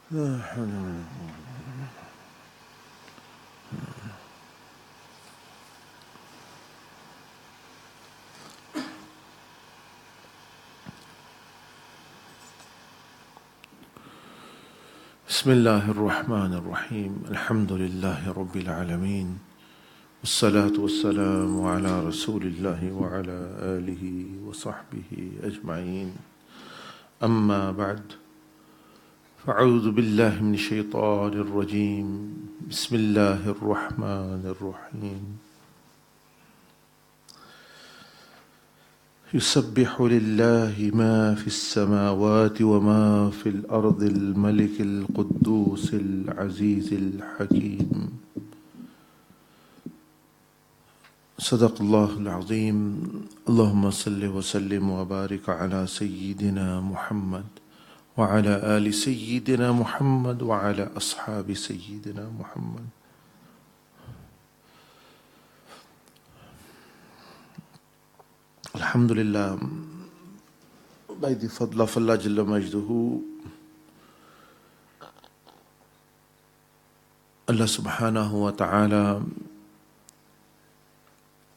بسم الله الرحمن الرحيم الحمد لله رب العالمين والصلاة والسلام على رسول الله وعلى آله وصحبه أجمعين أما بعد فأعوذ بالله من الشيطان الرجيم بسم الله الرحمن الرحيم يسبح لله ما في السماوات وما في الأرض الملك القدوس العزيز الحكيم صدق الله العظيم اللهم صل وسلم وبارك على سيدنا محمد وعلى آل سيدنا محمد وعلى أصحاب سيدنا محمد. Alhamdulillah, by the fadl of Allah Jalla Majduhu, Allah Subhanahu wa Ta'ala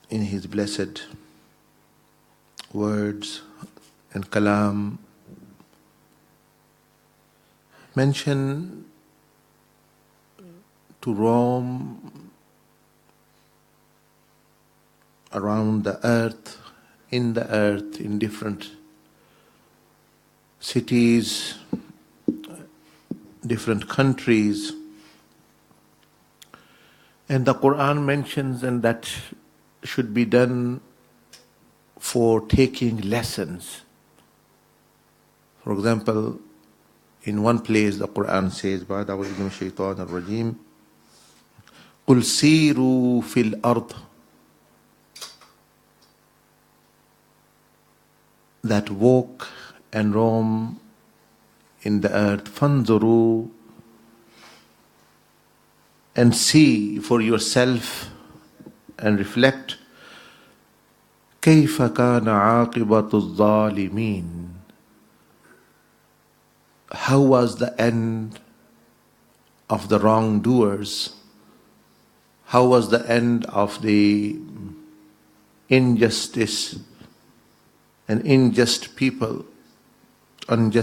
in His blessed words and kalam mention to roam around the earth, in the earth, in different cities, different countries. And the Quran mentions, and that should be done for taking lessons. For example, in one place the Quran says, بَعْدَ أَعُوذُ بِاللَّهِ مِنَ الشَّيْطَانِ الرَّجِيمِ قُلْ سِيرُوا فِي الْأَرْضِ, that walk and roam in the earth, فَانْظُرُوا, and see for yourself and reflect, كَيْفَ كَانَ عَاقِبَةُ الظَّالِمِينَ, how was the end of the wrongdoers, how was the end of the injustice and unjust people. And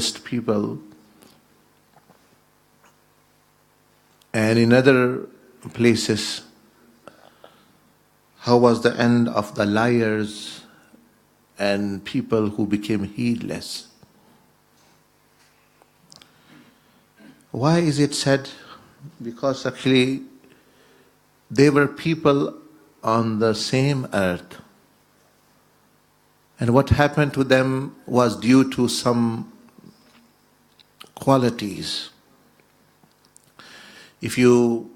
in other places, how was the end of the liars and people who became heedless. Why is it said? Because actually they were people on the same earth. And what happened to them was due to some qualities. If you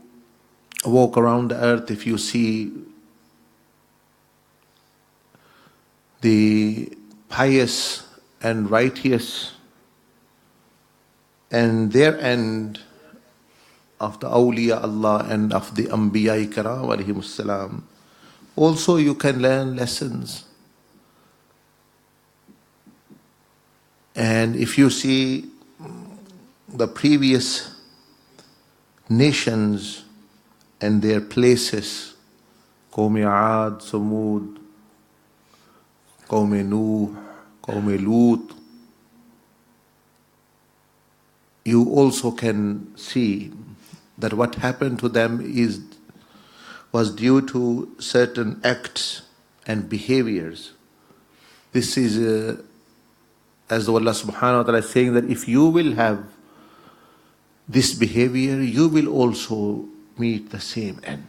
walk around the earth, if you see the pious and righteous and their end of the awliya Allah and of the Anbiya Karam alayhimus salam, also you can learn lessons. And if you see the previous nations and their places, Qawm Aad, Samud, Qawm Nuh, Qawm Lut, you also can see that what happened to them was due to certain acts and behaviors. This is as though Allah subhanahu wa ta'ala is saying that if you will have this behavior, you will also meet the same end.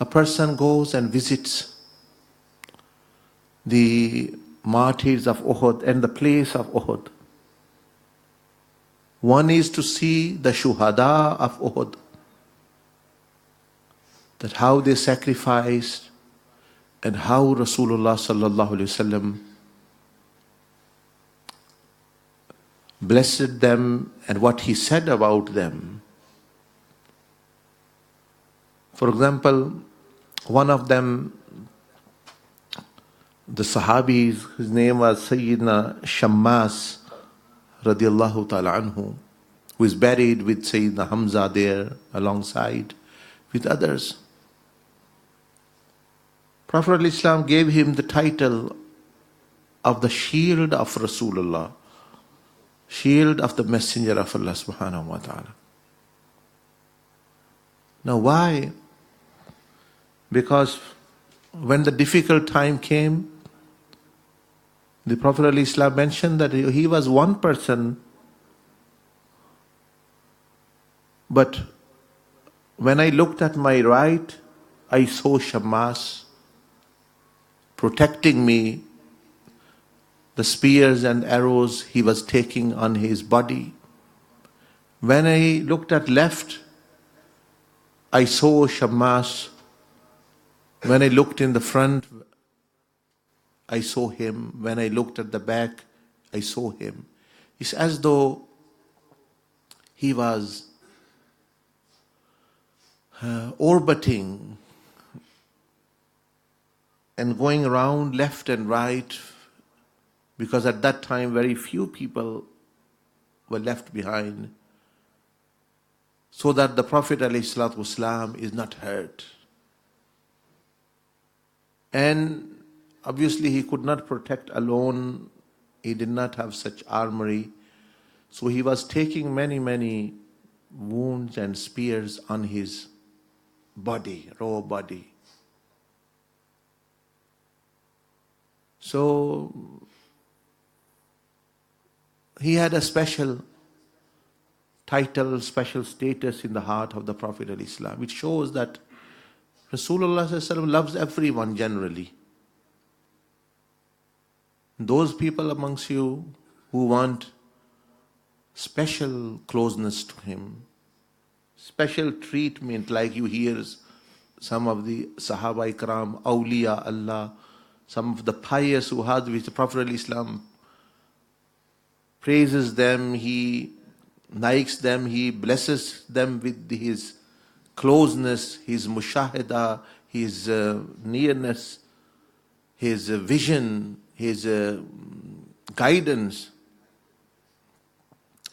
A person goes and visits the martyrs of Uhud and the place of Uhud. One is to see the shuhada of Uhud, that how they sacrificed and how Rasulullah sallallahu alaihi wasallam blessed them and what he said about them. For example, one of them, the Sahabis, his name was Sayyidina Shammas radiallahu ta'ala anhu, who is buried with Sayyidina Hamza there alongside with others. Prophet ﷺ gave him the title of the shield of Rasulullah, shield of the messenger of Allah subhanahu wa ta'ala. Now why? Because when the difficult time came, the Prophet ﷺ mentioned that he was one person, but when I looked at my right, I saw Shammas protecting me, the spears and arrows he was taking on his body. When I looked at left, I saw Shammas. When I looked in the front, I saw him. When I looked at the back, I saw him. It's as though he was orbiting and going around left and right, because at that time very few people were left behind, so that the Prophet ﷺ is not hurt. And obviously he could not protect alone. He did not have such armory. So he was taking many wounds and spears on his body, raw body. So he had a special title, special status in the heart of the Prophet ﷺ, which shows that Rasulullah ﷺ loves everyone generally. Those people amongst you who want special closeness to him, special treatment, like you hear some of the Sahaba Ikram, Awliya Allah, some of the pious who had with the Prophet ﷺ praises them, he likes them, he blesses them with his closeness, his mushahada, his nearness, his vision, his guidance.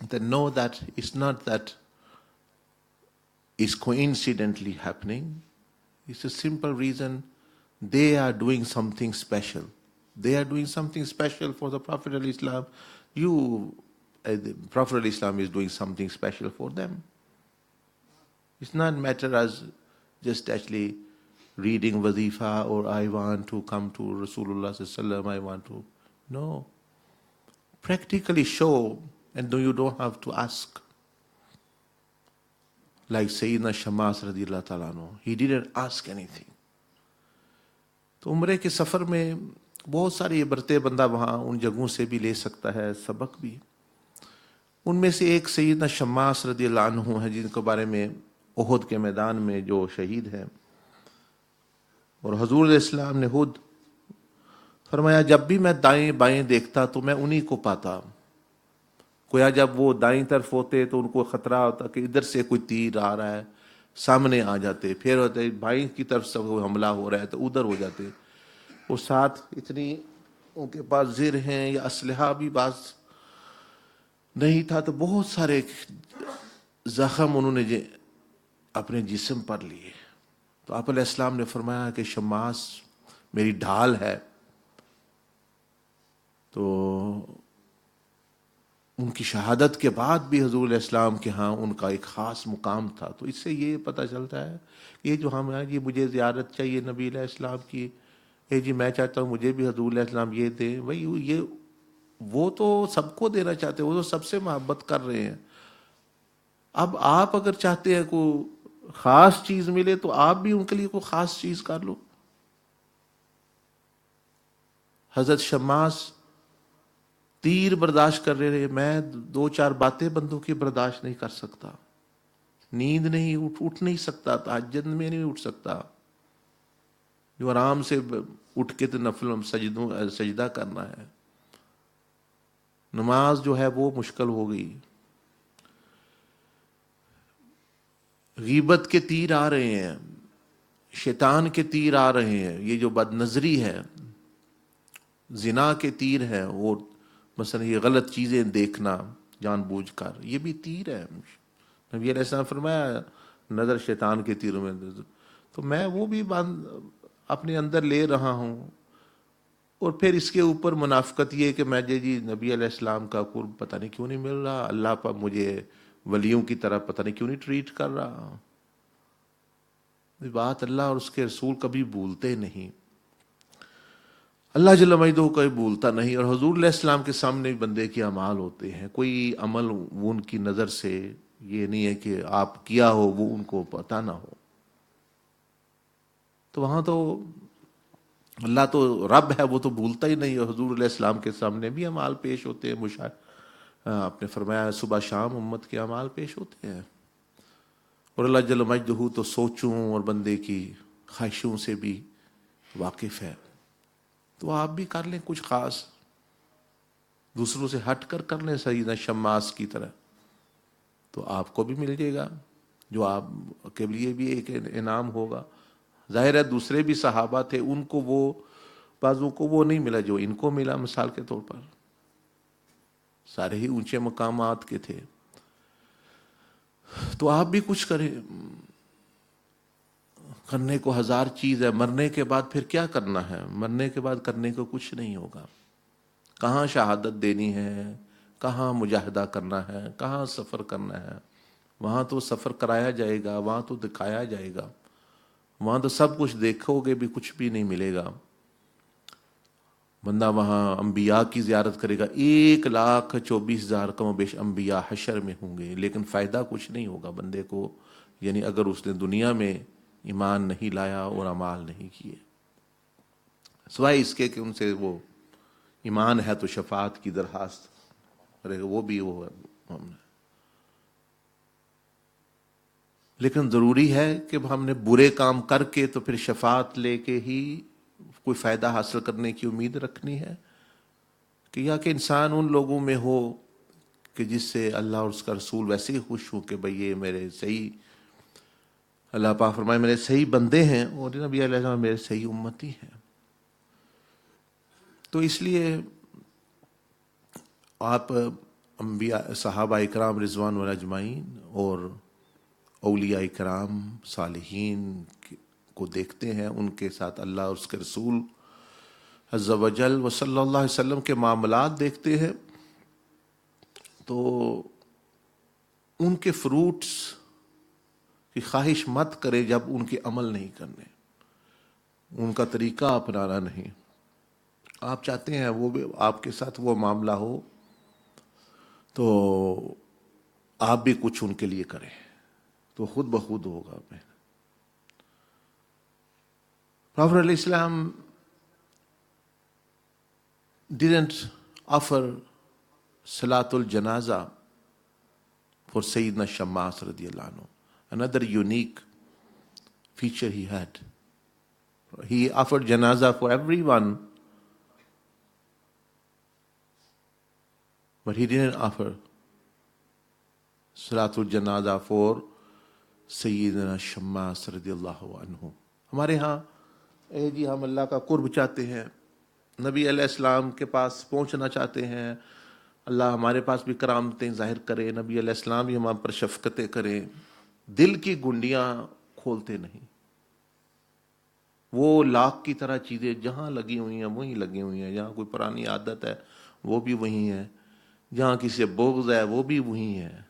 Then know that it's not that it's coincidentally happening. It's a simple reason. They are doing something special. They are doing something special for the Prophet ﷺ. The Prophet ﷺ is doing something special for them. It's not matter as just actually reading wazifa, or I want to come to Rasulullah ﷺ, I want to. No. Practically show, and you don't have to ask. Like Sayyidina Shammas radiallahu ta'ala anhu, he didn't ask anything. تو عمرے کے سفر میں بہت ساری عبرتیں بندہ وہاں ان جگہوں سے بھی لے سکتا ہے، سبق بھی۔ ان میں سے ایک سیدنا شماس رضی اللہ عنہ ہیں، جن کے بارے میں احد کے میدان میں جو شہید ہیں، اور حضور علیہ السلام نے خود فرمایا جب بھی میں دائیں بائیں دیکھتا تو میں انہی کو پاتا۔ گویا جب وہ دائیں طرف ہوتے تو ان کو خطرہ ہوتا کہ ادھر سے کوئی تیر آ رہا ہے، سامنے آ جاتے، پھر ہوتے بائیں کی طرف سے کوئی حملہ ہو رہا ہے تو ادھر ہو جاتے۔ وہ ساتھ اتنی ان کے پاس زر ہیں یا اسلحہ بھی بعض نہیں تھا، تو بہت سارے زخم انہوں نے اپنے جسم پر لیے۔ تو آپ علیہ السلام نے فرمایا کہ شماس میری ڈھال ہے۔ تو ان کی شہادت کے بعد بھی حضور علیہ السلام کے ہاں ان کا ایک خاص مقام تھا۔ تو اس سے یہ پتہ چلتا ہے یہ جو ہم ہیں جی مجھے زیارت چاہیے نبی علیہ السلام کی، جی میں چاہتا ہوں مجھے بھی حضور علیہ السلام یہ دیں، بھائی یہ وہ تو سب کو دینا چاہتے ہیں، وہ تو سب سے محبت کر رہے ہیں۔ اب آپ اگر چاہتے ہیں کوئی خاص چیز ملے تو آپ بھی ان کے لیے کوئی خاص چیز کر لو۔ حضرت شماس تیر برداشت کر رہے ہیں، میں دو چار باتیں بندوں کی برداشت نہیں کر سکتا، نیند نہیں اٹھ نہیں سکتا، تہجد میں نہیں اٹھ سکتا، جو آرام سے اٹھ کے تو نفل سجدہ کرنا ہے، نماز جو ہے وہ مشکل ہو گئی۔ غیبت کے تیر آ رہے ہیں، شیطان کے تیر آ رہے ہیں، یہ جو بد نظری ہے، زنا کے تیر ہے، اور مثلا یہ غلط چیزیں دیکھنا جان بوجھ کر، یہ بھی تیر ہے۔ نبی علیہ السلام فرمایا نظر شیطان کے تیروں میں، تو میں وہ بھی اپنے اندر لے رہا ہوں۔ اور پھر اس کے اوپر منافقت یہ کہ میں جی نبی علیہ السلام کا قرب پتہ نہیں کیوں نہیں مل رہا، اللہ پر مجھے ولیوں کی طرح پتہ نہیں کیوں نہیں ٹریٹ کر رہا۔ یہ بات اللہ اور اس کے رسول کبھی بھولتے نہیں، اللہ جل مجدہ کو کوئی بھولتا نہیں۔ اور حضور علیہ السلام کے سامنے بندے کے اعمال ہوتے ہیں، کوئی عمل وہ ان کی نظر سے یہ نہیں ہے کہ آپ کیا ہو وہ ان کو پتہ نہ ہو۔ تو وہاں تو اللہ تو رب ہے، وہ تو بھولتا ہی نہیں۔ حضور علیہ السلام کے سامنے بھی اعمال پیش ہوتے ہیں، آپ نے فرمایا صبح شام امت کے اعمال پیش ہوتے ہیں، اور اللہ جل مجدہ تو سوچوں اور بندے کی خواہشوں سے بھی واقف ہے۔ تو آپ بھی کر لیں کچھ خاص، دوسروں سے ہٹ کر کر لیں سیدنا شماس کی طرح، تو آپ کو بھی مل جائے گا، جو آپ کے لیے بھی ایک انعام ہوگا۔ ظاہر ہے دوسرے بھی صحابہ تھے، ان کو وہ بعضوں کو وہ نہیں ملا جو ان کو ملا، مثال کے طور پر سارے ہی اونچے مقامات کے تھے۔ تو آپ بھی کچھ کریں، کرنے کو ہزار چیز ہے، مرنے کے بعد پھر کیا کرنا ہے؟ مرنے کے بعد کرنے کو کچھ نہیں ہوگا۔ کہاں شہادت دینی ہے، کہاں مجاہدہ کرنا ہے، کہاں سفر کرنا ہے، وہاں تو سفر کرایا جائے گا، وہاں تو دکھایا جائے گا، وہاں تو سب کچھ دیکھو گے بھی کچھ بھی نہیں ملے گا۔ بندہ وہاں انبیاء کی زیارت کرے گا، 1,24,000 کم و بیش انبیاء حشر میں ہوں گے، لیکن فائدہ کچھ نہیں ہوگا بندے کو، یعنی اگر اس نے دنیا میں ایمان نہیں لایا اور اعمال نہیں کیے، سوائے اس کے کہ ان سے وہ ایمان ہے تو شفاعت کی درخواست کرے گا، وہ بھی وہ ہم نے۔ لیکن ضروری ہے کہ ہم نے برے کام کر کے تو پھر شفاعت لے کے ہی کوئی فائدہ حاصل کرنے کی امید رکھنی ہے، کہ یا کہ انسان ان لوگوں میں ہو کہ جس سے اللہ اور اس کا رسول ویسے ہی خوش ہوں کہ بھئی یہ میرے صحیح، اللہ پاک فرمائے میرے صحیح بندے ہیں، اور نبی علیہ السلام میرے صحیح امتی ہیں۔ تو اس لیے آپ انبیاء صحابہ اکرام رضوان اجمعین اور اولیاء اکرام صالحین کو دیکھتے ہیں، ان کے ساتھ اللہ اور اس کے رسول عز و جل و صلی اللہ علیہ وسلم کے معاملات دیکھتے ہیں، تو ان کے فروٹس کی خواہش مت کرے جب ان کے عمل نہیں کرنے، ان کا طریقہ اپنانا نہیں۔ آپ چاہتے ہیں وہ بھی آپ کے ساتھ وہ معاملہ ہو تو آپ بھی کچھ ان کے لیے کریں، تو خود بخود ہوگا۔ پروفیٹ علیہ السلام didn't offer Salatul Janaza for Sayyidina Shammas radiallahu anhu. Another unique feature he had. He offered Janaza for everyone, but he didn't offer Salatul Janaza for Sayyidina Shammas radiallahu anhu. ہمارے ہاں جی ہم اللہ کا قرب چاہتے ہیں، نبی علیہ السلام کے پاس پہنچنا چاہتے ہیں، اللہ ہمارے پاس بھی کرامتیں ظاہر کرے، نبی علیہ السلام بھی ہم پر شفقتیں کریں، دل کی گنڈیاں کھولتے نہیں. وہ لاکھ کی طرح چیزیں جہاں لگی ہوئی ہیں وہیں لگی ہوئی ہیں، جہاں کوئی پرانی عادت ہے وہ بھی وہیں ہے، جہاں کسی بغض ہے وہ بھی وہیں ہے،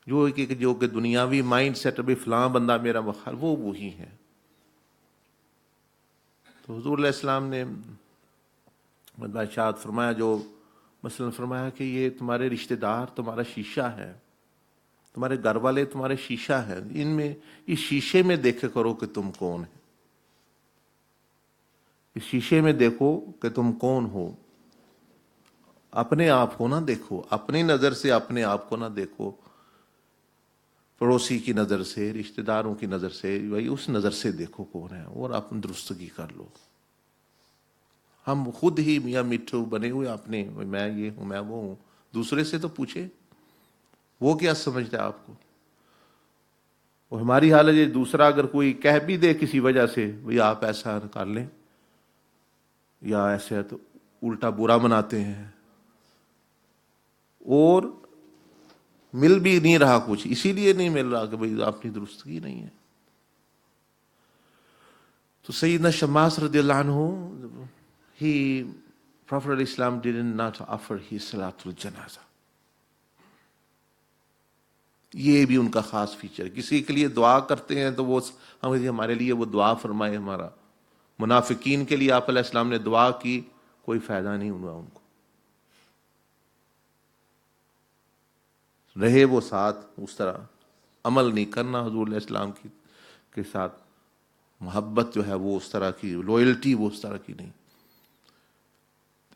جو کہ دنیاوی مائنڈ سیٹ بھی فلاں بندہ میرا مخال وہ وہی ہے. تو حضور علیہ السلام نے ارشاد فرمایا، جو مثلا فرمایا کہ یہ تمہارے رشتہ دار تمہارا شیشہ ہے، تمہارے گھر والے تمہارے شیشہ ہے، ان میں اس شیشے میں دیکھے کرو کہ تم کون ہے، اس شیشے میں دیکھو کہ تم کون ہو. اپنے آپ کو نہ دیکھو، اپنی نظر سے اپنے آپ کو نہ دیکھو، پڑوسی کی نظر سے، رشتہ داروں کی نظر سے، بھائی اس نظر سے دیکھو کون ہے اور اپنی درستگی کر لو. ہم خود ہی میاں مٹھو بنے ہوئے اپنے، میں یہ ہوں میں وہ ہوں. دوسرے سے تو پوچھے وہ کیا سمجھتا ہے آپ کو. وہ ہماری حالت ہے، دوسرا اگر کوئی کہہ بھی دے کسی وجہ سے بھئی آپ ایسا کر لیں یا ایسے، تو الٹا برا مناتے ہیں، اور مل بھی نہیں رہا کچھ، اسی لیے نہیں مل رہا کہ بھئی اپنی درستگی نہیں ہے. تو سیدنا شماس رضی اللہ عنہ، Prophet علیہ السلام did not offer his Salatul Janazah. یہ بھی ان کا خاص فیچر ہے. کسی کے لیے دعا کرتے ہیں تو وہ ہمارے لیے وہ دعا فرمائے. ہمارا منافقین کے لیے آپ علیہ السلام نے دعا کی، کوئی فائدہ نہیں ہوا ان کو، رہے وہ ساتھ اس طرح. عمل نہیں کرنا حضور علیہ السلام کے ساتھ، محبت جو ہے وہ اس طرح کی، لوئلٹی وہ اس طرح کی نہیں.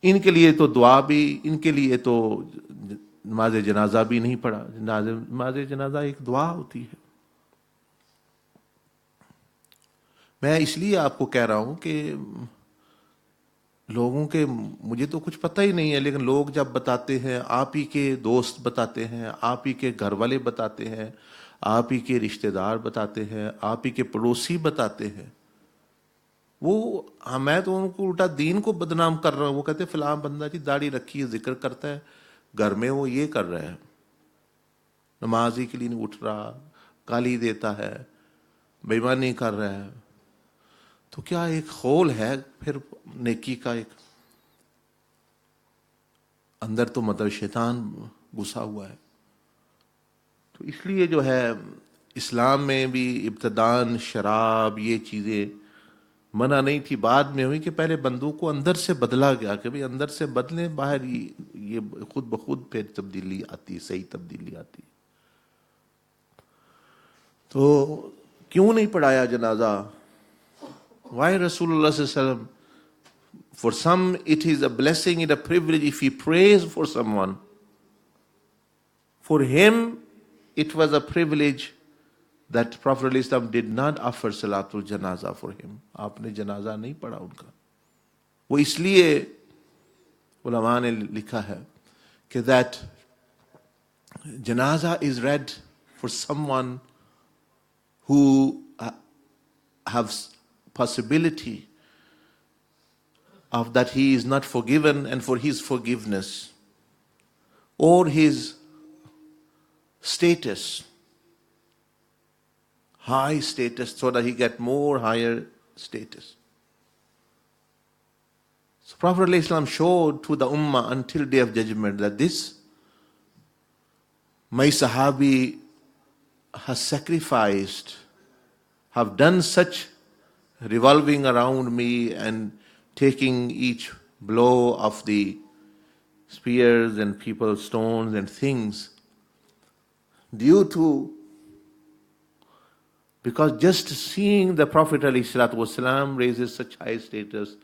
ان کے لیے تو دعا بھی، ان کے لیے تو نماز جنازہ بھی نہیں پڑھا. نماز جنازہ ایک دعا ہوتی ہے. میں اس لیے آپ کو کہہ رہا ہوں کہ لوگوں کے، مجھے تو کچھ پتہ ہی نہیں ہے، لیکن لوگ جب بتاتے ہیں، آپ ہی کے دوست بتاتے ہیں، آپ ہی کے گھر والے بتاتے ہیں، آپ ہی کے رشتہ دار بتاتے ہیں، آپ ہی کے پڑوسی بتاتے ہیں، وہ میں تو ان کو الٹا دین کو بدنام کر رہا ہوں. وہ کہتے ہیں فلاں بندہ جی داڑھی رکھی ہے، ذکر کرتا ہے، گھر میں وہ یہ کر رہا ہے، نماز ہی کے لیے نہیں اٹھ رہا، گالی دیتا ہے، بے ایمانی کر رہا ہے. تو کیا ایک خول ہے پھر نیکی کا، ایک اندر تو مطلب شیطان گھسا ہوا ہے. تو اس لیے جو ہے اسلام میں بھی ابتداً شراب یہ چیزیں منع نہیں تھی، بعد میں ہوئی کہ پہلے بندوں کو اندر سے بدلا گیا کہ بھئی اندر سے بدلیں، باہر یہ خود بخود پھر تبدیلی آتی، صحیح تبدیلی آتی. تو کیوں نہیں پڑھایا جنازہ؟ Why رسول اللہ صلی اللہ علیہ وسلم؟ For some it is a blessing and a privilege if he prays for someone. For him it was a privilege that Prophet ﷺ did not offer Salatul Janazah for him. آپ نے جنازہ نہیں پڑھا ان کا. وہ اس لیے علماء نے لکھا ہے کہ that جنازہ is read for someone who has possibility of that he is not forgiven, and for his forgiveness or his status, high status, so that he get more higher status. So Prophet ﷺ showed to the ummah until day of judgment that this my sahabi has sacrificed, have done such revolving around me and taking each blow of the spears and people's stones and things, due to, because just seeing the Prophet ﷺ raises such high status,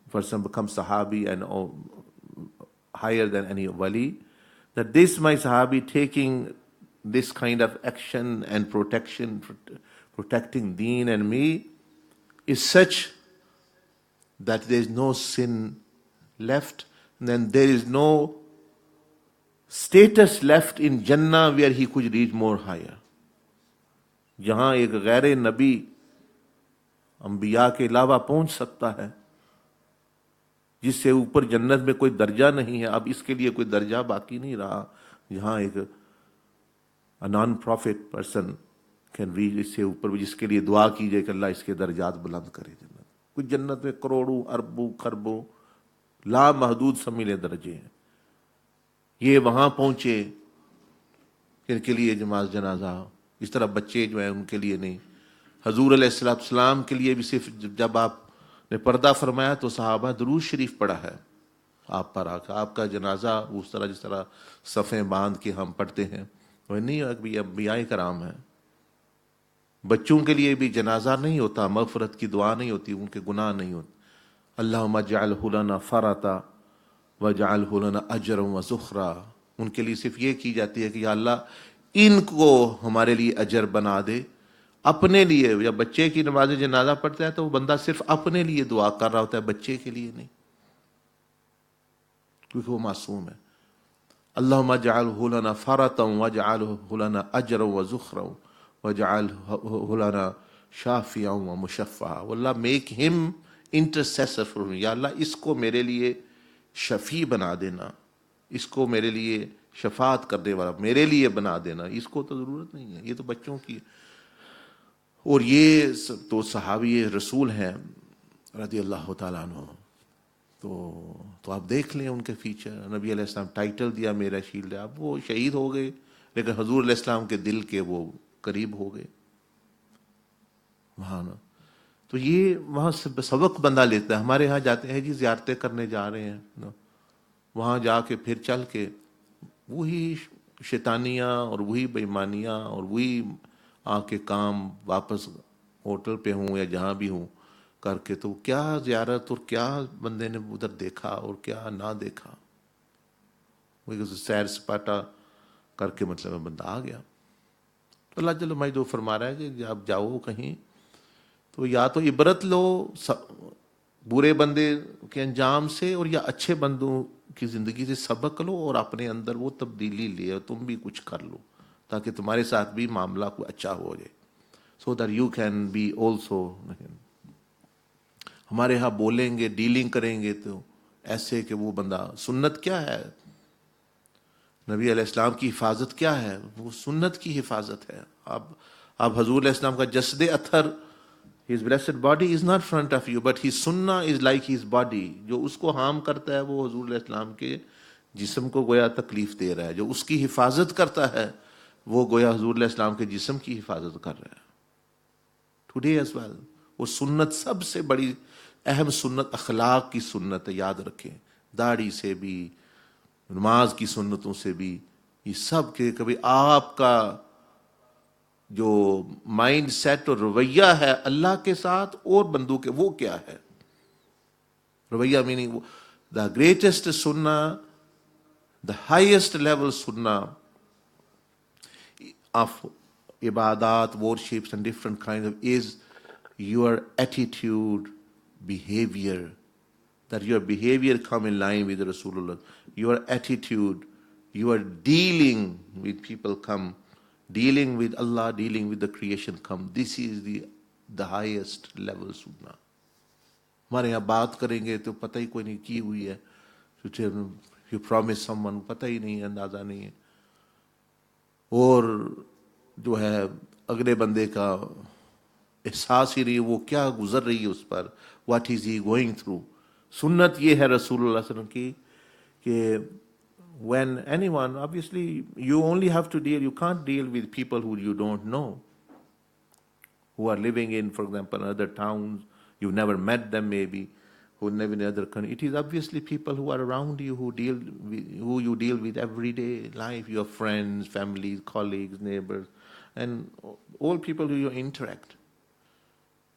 person becomes Sahabi and higher than any wali, that this my Sahabi taking this kind of action and protection, protecting deen and me, is such that there is no sin left, then there is no status left in Jannah where he could reach more higher. جہاں ایک غیر نبی انبیاء کے علاوہ پہنچ سکتا ہے، جس سے اوپر جنت میں کوئی درجہ نہیں ہے، اب اس کے لیے کوئی درجہ باقی نہیں رہا، جہاں ایک non profit person can reach, اس سے اوپر جس کے لیے دعا کیجئے کہ اللہ اس کے درجات بلند کرے. کوئی جنت میں کروڑوں اربوں خربوں لامحدود سمیلے درجے ہیں، یہ وہاں پہنچے ان کے لیے نماز جنازہ. اس طرح بچے جو ہیں ان کے لیے نہیں. حضور علیہ السلام کے لیے بھی صرف جب آپ نے پردہ فرمایا تو صحابہ درود شریف پڑھا ہے آپ پر، آپ کا جنازہ اس طرح جس طرح صفیں باندھ کے ہم پڑھتے ہیں وہ نہیں ہے کہ انبیاء کرام ہیں. بچوں کے لیے بھی جنازہ نہیں ہوتا، مغفرت کی دعا نہیں ہوتی، ان کے گناہ نہیں ہوتے. اللہم اجعلہ لنا فرطا واجعلہ لنا اجرا وذخرا. ان کے لیے صرف یہ کی جاتی ہے کہ یا اللہ ان کو ہمارے لیے اجر بنا دے. اپنے لیے جب بچے کی نماز جنازہ پڑھتا ہے تو وہ بندہ صرف اپنے لیے دعا کر رہا ہوتا ہے، بچے کے لیے نہیں، کیونکہ وہ معصوم ہے. اللہم اجعلہ لنا فرطا واجعلہ لنا اجرا وذخرا واجعلہ لنا شافعا ومشفعا. واللہ میک ہم انٹرسیسر فار می. یا اللہ اس کو میرے لیے شفیع بنا دینا، اس کو میرے لیے شفاعت کرنے والا میرے لیے بنا دینا. اس کو تو ضرورت نہیں ہے، یہ تو بچوں کی ہے. اور یہ تو صحابی رسول ہیں رضی اللہ تعالیٰ عنہ. تو آپ دیکھ لیں ان کے فیچر. نبی علیہ السلام ٹائٹل دیا میرا شیلڈ. اب وہ شہید ہو گئے لیکن حضور علیہ السلام کے دل کے وہ قریب ہو گئے وہاں نا. تو یہ وہاں سبق بندہ لیتا ہے. ہمارے ہاں جاتے ہیں جی زیارتیں کرنے جا رہے ہیں نا، وہاں جا کے پھر چل کے وہی شیطانیاں اور وہی بےایمانیاں اور وہی آ کے کام واپس ہوٹل پہ ہوں یا جہاں بھی ہوں کر کے، تو کیا زیارت اور کیا بندے نے ادھر دیکھا اور کیا نہ دیکھا. وہ سیر سپاٹا کر کے مطلب بندہ آ گیا. تو اللہ جل مجدہ فرما رہا ہے کہ جب جاؤ کہیں تو یا تو عبرت لو برے بندے کے انجام سے، اور یا اچھے بندوں کی زندگی سے سبق لو اور اپنے اندر وہ تبدیلی لے اور تم بھی کچھ کر لو تاکہ تمہارے ساتھ بھی معاملہ کو اچھا ہو جائے. So that you can be also. ہمارے ہاں بولیں گے ڈیلنگ کریں گے تو ایسے کہ وہ بندہ، سنت کیا ہے، نبی علیہ السلام کی حفاظت کیا ہے، وہ سنت کی حفاظت ہے. اب حضور علیہ السلام کا جسد اطہر، his blessed body is not front of you but his sunnah is like his body. جو اس کو ہارم کرتا ہے وہ حضور علیہ السلام کے جسم کو گویا تکلیف دے رہا ہے، جو اس کی حفاظت کرتا ہے وہ گویا حضور علیہ السلام کے جسم کی حفاظت کر رہا ہے. ٹوڈے ایز ویل وہ سنت سب سے بڑی اہم سنت اخلاق کی سنت ہے، یاد رکھیں. داڑھی سے بھی، نماز کی سنتوں سے بھی، یہ سب کے کبھی آپ کا جو مائنڈ سیٹ اور رویہ ہے اللہ کے ساتھ اور بندوں کے، وہ کیا ہے رویہ. میننگ دا گریٹسٹ سننا، دا ہائیسٹ لیول سننا آف عبادات، worship and different kinds of is your attitude, behavior, that your behavior come in line with Rasulullah. Your attitude, your dealing with people come, dealing with Allah, dealing with the creation come. This is the highest level sunnah. ہمارے یہاں بات کریں گے تو پتہ ہی کوئی نہیں کی ہوئی ہے. You promise someone، پتہ ہی نہیں ہے، اندازہ نہیں ہے. اور جو ہے اگلے بندے کا احساس ہی نہیں وہ کیا گزر رہی ہے اس پر، what is he going through. سنت یہ ہے رسول اللہ صلی اللہ علیہ وسلم کی کہ when anyone, obviously you only have to deal, you can't deal with people who you don't know, who are living in, for example, other towns, you've never met them maybe, who live in other country. It is obviously people who are around you, who you deal with everyday life, your friends, families, colleagues, neighbors, and all people who you interact.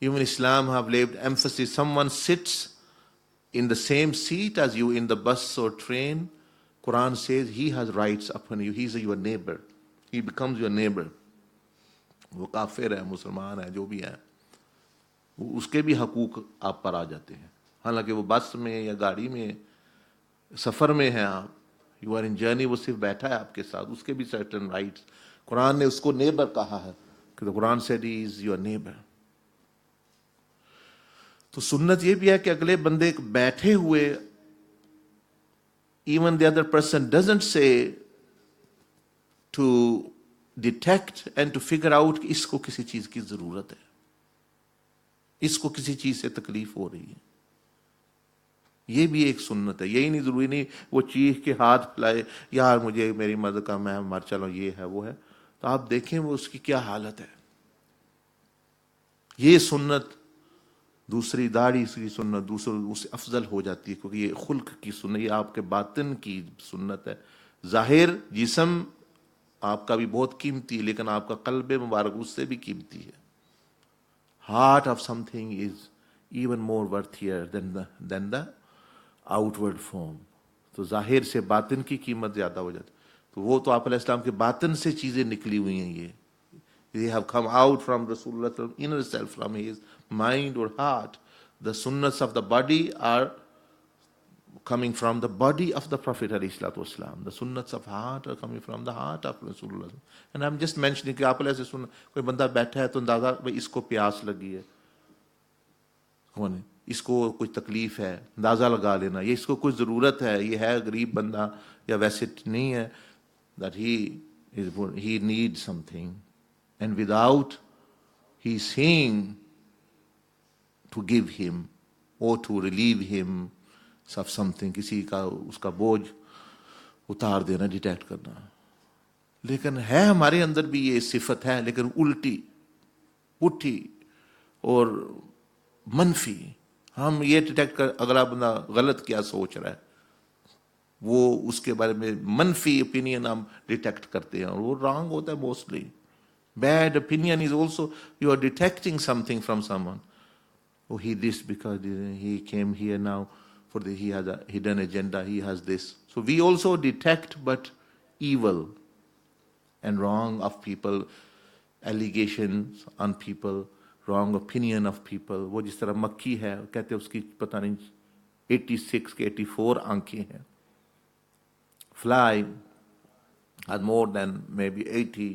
Even Islam have laid emphasis, someone sits in the same seat as you in the bus or train, Quran says he has rights upon you. He's your neighbor. He becomes your neighbor. وہ کافر ہے, مسلمان ہے, جو بھی ہے, اس کے بھی حقوق آپ پر آ جاتے ہیں. حالانکہ وہ بس میں یا گاڑی میں سفر میں ہیں آپ, یو آر ان جرنی, وہ صرف بیٹھا ہے آپ کے ساتھ, اس کے بھی سرٹن رائٹس. قرآن نے اس کو نیبر کہا ہے کہ قرآن said he is your neighbor. تو سنت یہ بھی ہے کہ اگلے بندے بیٹھے ہوئے, even the other person doesn't say to detect and to figure out کہ اس کو کسی چیز کی ضرورت ہے, اس کو کسی چیز سے تکلیف ہو رہی ہے. یہ بھی ایک سنت ہے. یہی نہیں ضروری نہیں وہ چیخ کے ہاتھ پھیلائے, یار مجھے میری مدد کا, میں مر چلو, یہ ہے وہ ہے. تو آپ دیکھیں وہ اس کی کیا حالت ہے. یہ سنت دوسری داڑھی کی سنت دوسرے اس سے افضل ہو جاتی ہے, کیونکہ یہ خلق کی سنت, یہ آپ کے باطن کی سنت ہے. ظاہر جسم آپ کا بھی بہت قیمتی ہے, لیکن آپ کا قلب مبارک اس سے بھی قیمتی ہے. Heart of something is even more worthier than the outward form. تو ظاہر سے باطن کی قیمت زیادہ ہو جاتی. تو وہ تو آپ علیہ السلام کے باطن سے چیزیں نکلی ہوئی ہیں. یہ they have come out from Rasulullah, from inner self, from his mind or heart. The sunnahs of the body are coming from the body of the Prophet ﷺ. The sunnahs of heart are coming from the heart of Rasulullah. And I'm just mentioning کہ آپ علیہ سے سننا, کوئی بندہ بیٹھا ہے تو اندازہ بھائی اس کو پیاس لگی ہے, کون ہے, اس کو کوئی تکلیف ہے, اندازہ لگا لینا, یہ اس کو کوئی ضرورت ہے, یہ ہے غریب بندہ یا ویسے نہیں ہے, that he needs something. And without he saying to give him or to relieve him of something, کسی کا اس کا بوجھ اتار دینا, ڈیٹیکٹ کرنا. لیکن ہے ہمارے اندر بھی یہ صفت ہے, لیکن الٹی پٹھی اور منفی. ہم یہ ڈیٹیکٹ کر, اگلا بندہ غلط کیا سوچ رہا ہے, وہ اس کے بارے میں منفی opinion ہم ڈیٹیکٹ کرتے ہیں, اور وہ رانگ ہوتا ہے mostly. Bad opinion is also, you are detecting something from someone. Oh, he this because he came here now, he has a hidden agenda, he has this. So we also detect but evil and wrong of people, allegations on people, wrong opinion of people. وہ جس طرح مکھی ہے, کہتے ہیں اس کی پتہ نہیں 86 کے 84 آنکھیں ہیں. Fly has more than maybe 80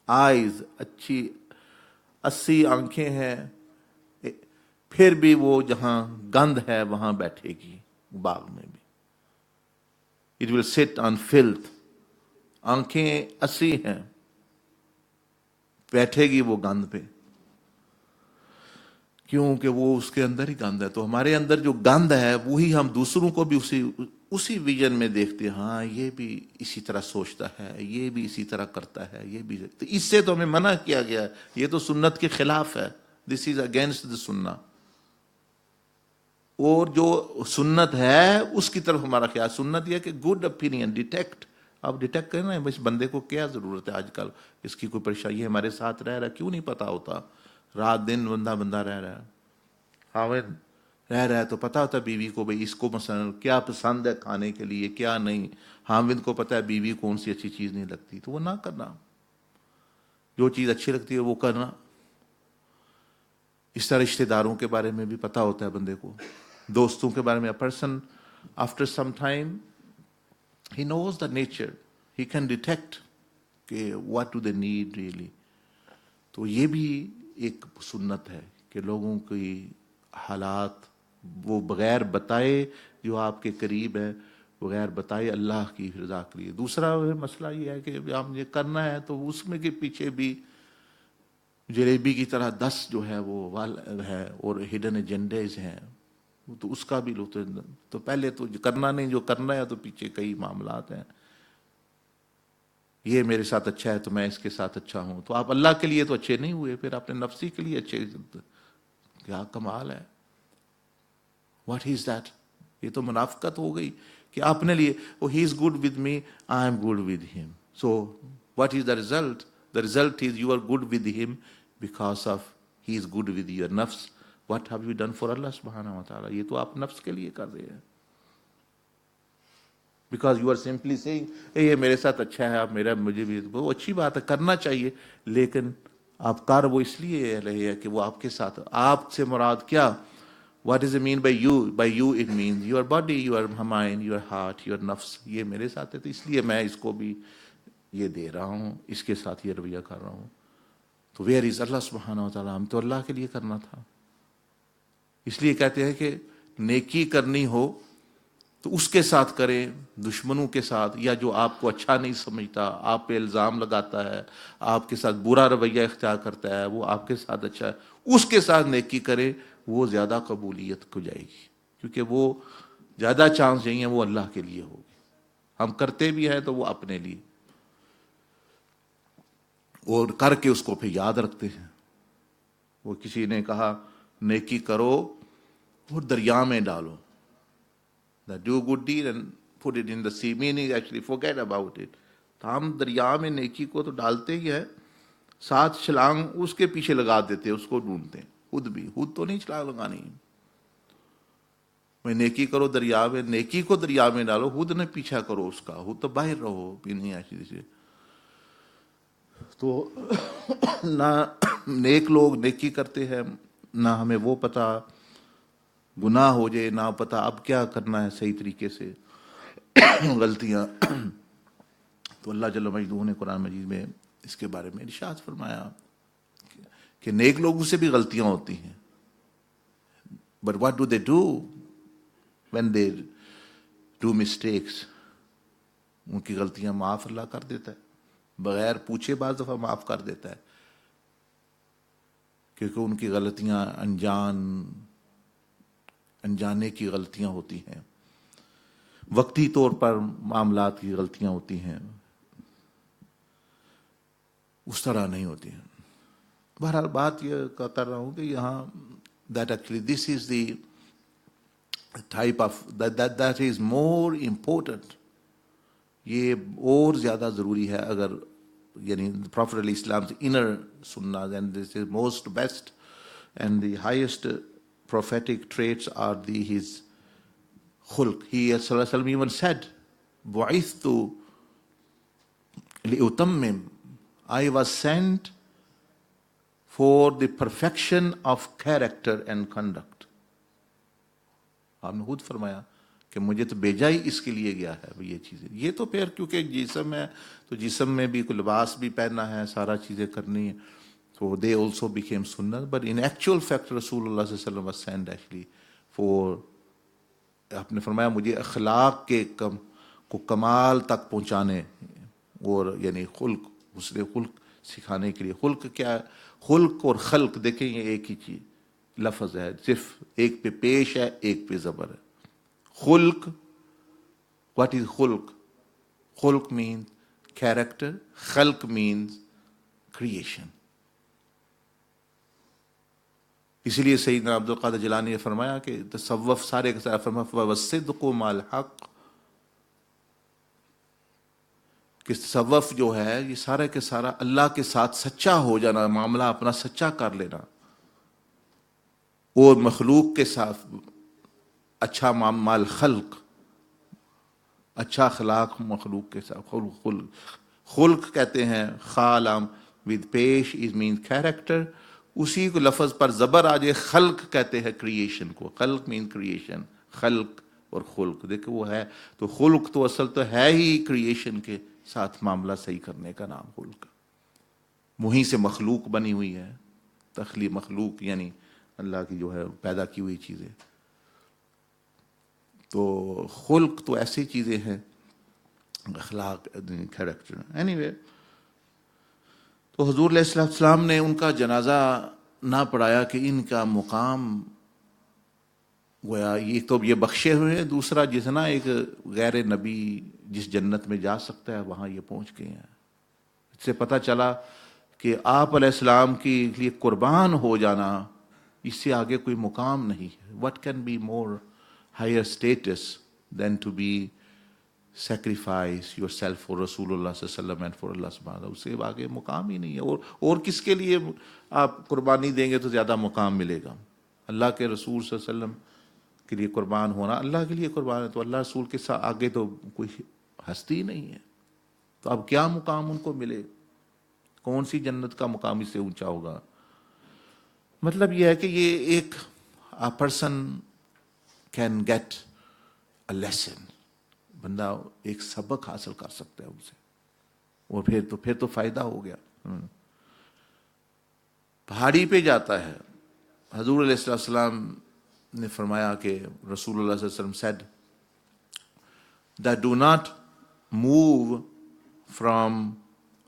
eyes, اچھی 80 آنکھیں ہیں, پھر بھی وہ جہاں گند ہے وہاں بیٹھے گی, باغ میں بھی. It will sit on filth. آنکھیں 80 ہیں, بیٹھے گی وہ گند پہ, کیونکہ وہ اس کے اندر ہی گند ہے. تو ہمارے اندر جو گند ہے وہی ہم دوسروں کو بھی اسی ویژن میں دیکھتے ہیں, ہاں یہ بھی اسی طرح سوچتا ہے, یہ بھی اسی طرح کرتا ہے, یہ بھی. تو اس سے تو ہمیں منع کیا گیا ہے, یہ تو سنت کے خلاف ہے. دس از اگینسٹ دا سنہ. اور جو سنت ہے اس کی طرف ہمارا خیال. سنت یہ کہ گڈ اوپینین ڈیٹیکٹ. آپ ڈیٹیکٹ کریں نا, اس بندے کو کیا ضرورت ہے آج کل, اس کی کوئی پریشانی ہمارے ساتھ رہ رہا ہے, کیوں نہیں پتا ہوتا, رات دن بندہ رہ رہا ہے, خاوند رہ رہا ہے, تو پتا ہوتا ہے بیوی کو بھئی اس کو مثلا کیا پسند ہے کھانے کے لیے, کیا نہیں. خاوند کو پتا ہے بیوی کون سی اچھی چیز نہیں لگتی, تو وہ نہ کرنا, جو چیز اچھی لگتی ہے وہ کرنا. اس طرح رشتہ داروں کے بارے میں بھی پتا ہوتا ہے بندے کو, دوستوں کے بارے میں. Person after some time he knows the nature, he can detect کہ what do they need really. تو یہ بھی ایک سنت ہے کہ لوگوں کی حالات وہ بغیر بتائے, جو آپ کے قریب ہے, بغیر بتائے اللہ کی رضا کے لیے. دوسرا مسئلہ یہ ہے کہ ہم یہ کرنا ہے تو اس میں کے پیچھے بھی جلیبی کی طرح 10 جو ہے وہ ہے, اور ہڈن ایجنڈیز ہیں, تو اس کا بھی لطف. تو پہلے تو کرنا نہیں, جو کرنا ہے تو پیچھے کئی معاملات ہیں. یہ میرے ساتھ اچھا ہے تو میں اس کے ساتھ اچھا ہوں, تو آپ اللہ کے لیے تو اچھے نہیں ہوئے, پھر اپنے نفسی کے لیے اچھے. کیا کمال ہے, واٹ از دیٹ. یہ تو منافقت ہو گئی کہ اپنے لیے, oh he is good with me, I am good with him. So what is the result? The result is you are good with him because of he is good with your nafs, What have you done for Allah subhanahu wa ta'ala? یہ تو آپ نفس کے لیے کر رہے ہیں. Because you are simply saying یہ میرے ساتھ اچھا ہے, آپ میرا مجھے بھی, وہ اچھی بات ہے, کرنا چاہیے, لیکن آپ کر وہ اس لیے رہے ہیں کہ وہ آپ کے ساتھ, آپ سے مراد کیا, what does it mean by you? By you it means your body, your mind, your heart, your nafs. یہ میرے ساتھ ہے تو اس لیے میں اس کو بھی یہ دے رہا ہوں, اس کے ساتھ یہ رویہ کر رہا ہوں. تو where is اللہ سبحانہ و تعالیٰ؟ ہم تو اللہ کے لیے کرنا تھا. اس لیے کہتے ہیں کہ نیکی کرنی ہو تو اس کے ساتھ کریں, دشمنوں کے ساتھ, یا جو آپ کو اچھا نہیں سمجھتا, آپ پہ الزام لگاتا ہے, آپ کے ساتھ برا رویہ اختیار کرتا ہے, وہ آپ کے ساتھ اچھا ہے, اس کے ساتھ نیکی کرے, وہ زیادہ قبولیت کو جائے گی, کیونکہ وہ زیادہ چانس یہی ہیں وہ اللہ کے لیے ہوگی. ہم کرتے بھی ہیں تو وہ اپنے لیے, اور کر کے اس کو پھر یاد رکھتے ہیں. وہ کسی نے کہا نیکی کرو اور دریا میں ڈالو, that do good deed and put it in the sea, meaning actually forget about it. تو ہم دریا میں نیکی کو تو ڈالتے ہی ہیں, ساتھ چھلانگ اس کے پیچھے لگا دیتے ہیں, اس کو ڈھونڈتے ہیں. خود تو نہیں چھلانگ لگانی, میں نیکی کرو دریا میں, نیکی کو دریا میں ڈالو, خود نہ پیچھا کرو اس کا, خود تو باہر رہو بھی نہیں ایسی سے. تو نہ نیک لوگ نیکی کرتے ہیں, نہ ہمیں وہ پتہ گناہ ہو جائے, نہ پتہ اب کیا کرنا ہے صحیح طریقے سے, غلطیاں. تو اللہ جل مجدہ نے قرآن مجید میں اس کے بارے میں ارشاد فرمایا کہ نیک لوگوں سے بھی غلطیاں ہوتی ہیں. But what do they do when they do mistakes? ان کی غلطیاں معاف اللہ کر دیتا ہے, بغیر پوچھے بعض دفعہ معاف کر دیتا ہے, کیونکہ ان کی غلطیاں انجانے کی غلطیاں ہوتی ہیں, وقتی طور پر معاملات کی غلطیاں ہوتی ہیں, اس طرح نہیں ہوتی ہیں. بہرحال بات یہ کر رہا ہوں کہ یہاں that actually this is the type of that is more important. یہ اور زیادہ ضروری ہے اگر یعنی Prophet علیہ السلام سے inner sunnah, and this is most best and the highest prophetic traits are his khulq. He sallallahu alaihi wasallam even said, bu'ithtu li'utammim, I was sent for the perfection of character and conduct. آپ نے خود فرمایا کہ مجھے تو بھیجا ہی اس کے لیے گیا ہے یہ چیزیں. یہ تو پھر کیونکہ جسم ہے تو جسم میں بھی کوئی لباس بھی پہننا ہے, سارا چیزیں کرنی ہے. So they also became sunnah, but in actual fact Rasulullah sallallahu alaihi wasallam was sent actually for, آپ نے فرمایا مجھے اخلاق کے کو کمال تک پہنچانے اور یعنی خلق, حسن خلق سکھانے کے لیے. خلق کیا ہے؟ خلق اور خلق دیکھیں یہ ایک ہی چیز لفظ ہے, صرف ایک پہ پیش ہے ایک پہ زبر ہے. خلق, what is خلق؟ خلق means character, خلق means creation. اسی لیے سیدنا عبد القادر جیلانی نے فرمایا کہ تصوف سارے کے سارے فرمایا والصدق مع الحق, کہ تصوف جو ہے یہ سارا کے سارا اللہ کے ساتھ سچا ہو جانا, معاملہ اپنا سچا کر لینا, اور مخلوق کے ساتھ اچھا مال خلق, اچھا اخلاق مخلوق کے ساتھ. خلق کہتے ہیں خالم ود پیش از مین کیریکٹر, اسی کو لفظ پر زبر آ جائے خلق کہتے ہیں کریشن کو. خلق مین کریشن, خلق اور خلق دیکھو وہ ہے. تو خلق تو اصل تو ہے ہی کریشن کے ساتھ معاملہ صحیح کرنے کا نام خلق. وہیں سے مخلوق بنی ہوئی ہے, تخلیق مخلوق یعنی اللہ کی جو ہے پیدا کی ہوئی چیزیں. تو خلق تو ایسی چیزیں ہیں, اخلاق کیریکٹر. اینی وے تو حضور علیہ السلام نے ان کا جنازہ نہ پڑھایا کہ ان کا مقام گویا یہ تو یہ بخشے ہوئے ہیں, دوسرا جتنا ایک غیر نبی جس جنت میں جا سکتا ہے وہاں یہ پہنچ گئے ہیں. اس سے پتہ چلا کہ آپ علیہ السلام کے لیے قربان ہو جانا اس سے آگے کوئی مقام نہیں ہے. What can be more higher status than to be sacrifice yourself for Rasulullah صلی اللہ علیہ وسلم and for Allah subhanahu. اس سے آگے مقام ہی نہیں ہے. اور کس کے لیے آپ قربانی دیں گے تو زیادہ مقام ملے گا. اللہ کے رسول صلی اللہ علیہ وسلم کے لیے قربان ہونا اللہ کے لیے قربان ہے، تو اللہ رسول کے ساتھ آگے تو کوئی ہستی نہیں ہے، تو اب کیا مقام ان کو ملے؟ کون سی جنت کا مقام اس سے اونچا ہوگا؟ مطلب یہ ہے کہ یہ ایک person can get a lesson, بندہ ایک سبق حاصل کر سکتا ہے ان سے، اور پھر تو فائدہ ہو گیا۔ پہاڑی پہ جاتا ہے، حضور علیہ السلام نے فرمایا کہ رسول اللہ صلی اللہ علیہ وسلم said that do not move from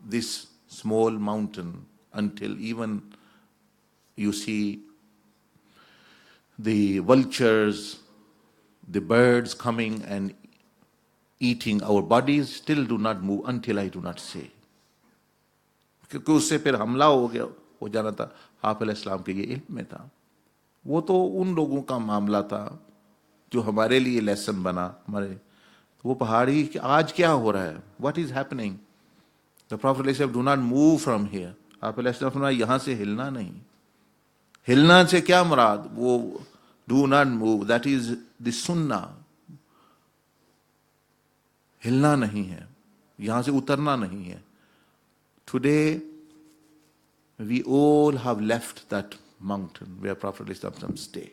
this small mountain until even you see the vultures, the birds coming and eating our bodies, still do not move until I do not say. کیونکہ اس سے پھر حملہ ہو جانا تھا، آپ علیہ السلام کے یہ علم میں تھا۔ وہ تو ان لوگوں کا معاملہ تھا جو ہمارے لیے لیسن بنا، ہمارے وہ پہاڑی آج کیا ہو رہا ہے، what is happening? The prophet علیہ السلام do not move from here, آپ علیہ السلام فرمایا یہاں سے ہلنا نہیں۔ ہلنا سے کیا مراد؟ وہ do not move, that is the سنہ، ہلنا نہیں ہے، یہاں سے اترنا نہیں ہے۔ Today we all have left that mountain where Prophet ﷺ stay.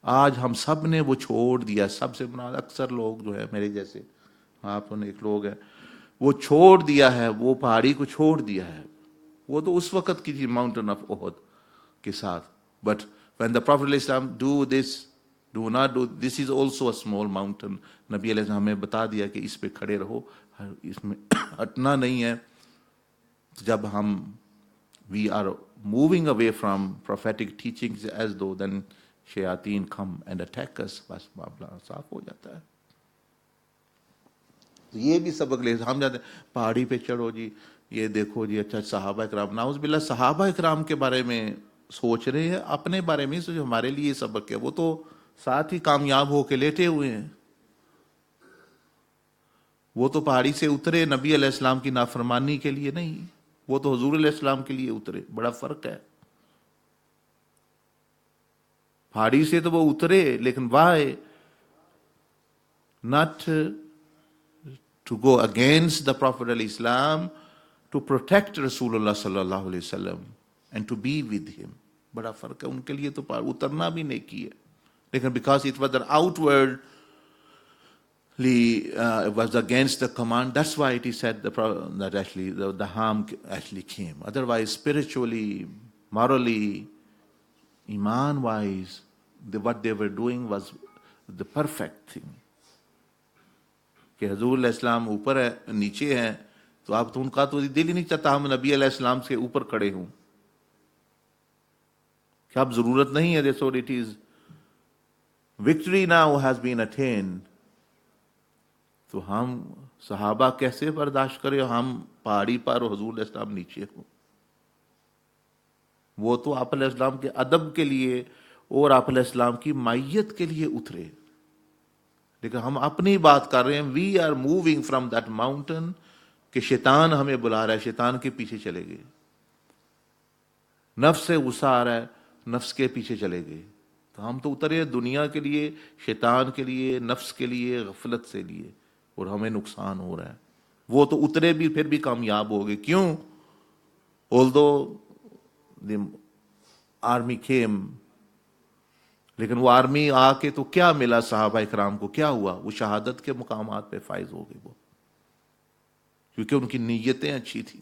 آج ہم سب نے وہ چھوڑ دیا، سب سے بنا اکثر لوگ جو ہے میرے جیسے، آپ ایک لوگ ہیں، وہ چھوڑ دیا ہے، وہ پہاڑی کو چھوڑ دیا ہے۔ وہ تو اس وقت کی تھی ماؤنٹین آف احد کے ساتھ، بٹ when the Prophet ﷺ do this, do not do this is also a small mountain. نبی علیہ السلام ہمیں بتا دیا کہ اس پہ کھڑے رہو، اس میں ہٹنا نہیں ہے۔ جب ہم we are moving away from prophetic teachings as though then شیاطین come and attack us، بس معاملہ صاف ہو جاتا ہے۔ تو یہ بھی سبق لے ہم جاتے ہیں پہاڑی پہ چڑھو جی، یہ دیکھو جی، اچھا صحابہ اکرام، نعوذ باللہ صحابہ اکرام کے بارے میں سوچ رہے ہیں، اپنے بارے میں جو ہمارے لیے سبق ہے، وہ تو ساتھ ہی کامیاب ہو کے لیٹے ہوئے ہیں۔ وہ تو پہاڑی سے اترے نبی علیہ السلام کی نافرمانی کے لیے نہیں، وہ تو حضور علیہ السلام کے لیے اترے، بڑا فرق ہے۔ پہاڑی سے تو وہ اترے، لیکن Y not to go against the Prophet علیہ السلام، to protect رسول اللہ صلی اللہ علیہ وسلم and to be with him، بڑا فرق ہے۔ ان کے لیے تو اترنا بھی نیکی ہے، لیکن because it was an outward it was against the command, that's why it is said that actually the harm actually came. Otherwise spiritually, morally, iman wise, what they were doing was the perfect thing. کہ حضور علیہ السلام اوپر ہے، نیچے ہیں، تو آپ تو ان کا تو دل ہی نہیں چاہتا ہم نبی علیہ السلام سے اوپر کھڑے ہوں، کہ اب ضرورت نہیں ہے۔ that's what it is. Victory now has been attained. تو ہم صحابہ کیسے برداشت کریں ہم پہاڑی پر اور حضور علیہ السلام نیچے ہوں؟ وہ تو آپ علیہ السلام کے ادب کے لیے اور آپ علیہ السلام کی مائیت کے لیے اترے، لیکن ہم اپنی بات کر رہے ہیں۔ We are moving from that mountain, کہ شیطان ہمیں بلا رہا ہے، شیطان کے پیچھے چلے گئے، نفس سے غصہ آ رہا ہے، نفس کے پیچھے چلے گئے۔ تو ہم تو اترے دنیا کے لیے، شیطان کے لیے، نفس کے لیے، غفلت سے لیے، اور ہمیں نقصان ہو رہا ہے۔ وہ تو اترے بھی پھر بھی کامیاب ہو گئے، کیوں؟ although the army came، لیکن وہ آرمی آ کے تو کیا ملا صحابہ اکرام کو؟ کیا ہوا؟ وہ شہادت کے مقامات پہ فائز ہو گئے، وہ کیونکہ ان کی نیتیں اچھی تھی۔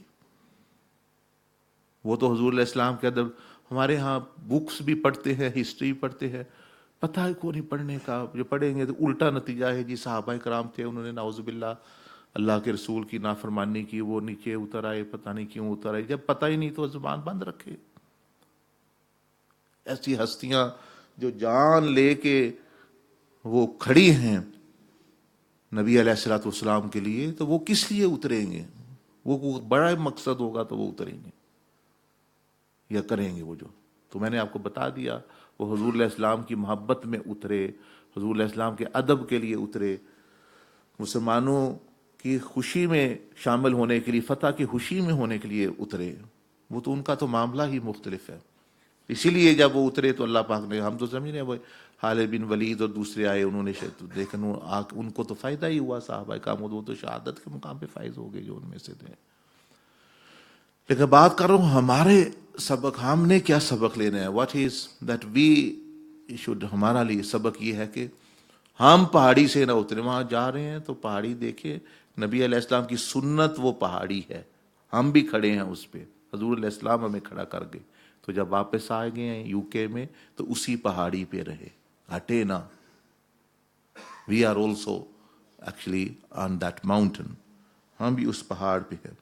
وہ تو حضور علیہ السلام کے ادب، ہمارے ہاں بکس بھی پڑھتے ہیں، ہسٹری پڑھتے ہیں، پتہ ہے کو نہیں پڑھنے کا، جو پڑھیں گے تو الٹا نتیجہ ہے جی صحابہ کرام تھے، انہوں نے نعوذ باللہ اللہ کے رسول کی نافرمانی کی، وہ نیچے اتر آئے، پتہ نہیں کیوں اتر آئے۔ جب پتہ ہی نہیں تو زبان بند رکھے۔ ایسی ہستیاں جو جان لے کے وہ کھڑی ہیں نبی علیہ الصلوۃ والسلام کے لیے، تو وہ کس لیے اتریں گے؟ وہ بڑا مقصد ہوگا تو وہ اتریں گے یا کریں گے وہ جو۔ تو میں نے آپ کو بتا دیا، وہ حضور علیہ السلام کی محبت میں اترے، حضور علیہ السلام کے ادب کے لیے اترے، مسلمانوں کی خوشی میں شامل ہونے کے لیے، فتح کی خوشی میں ہونے کے لیے اترے۔ وہ تو ان کا تو معاملہ ہی مختلف ہے۔ اسی لیے جب وہ اترے تو اللہ پاک نے, ہم تو سمجھ رہے ہیں وہ خالد بن ولید اور دوسرے آئے, انہوں نے لیکن ان کو تو فائدہ ہی ہوا, صحابہ کرام وہ تو شہادت کے مقام پہ فائز ہو گئے جو ان میں سے تھے. لیکن بات کر رہا ہوں ہمارے سبق, ہم نے کیا سبق لینا ہے, what is that we should, ہمارا لیے سبق یہ ہے کہ ہم پہاڑی سے نہ اترے, وہاں جا رہے ہیں تو پہاڑی دیکھے, نبی علیہ السلام کی سنت وہ پہاڑی ہے, ہم بھی کھڑے ہیں اس پہ, حضور علیہ السلام ہمیں کھڑا کر گئے. تو جب واپس آ گئے ہیں یو کے میں تو اسی پہاڑی پہ رہے, ہٹے نہ. We are also actually on that mountain, ہم بھی اس پہاڑ پہ ہیں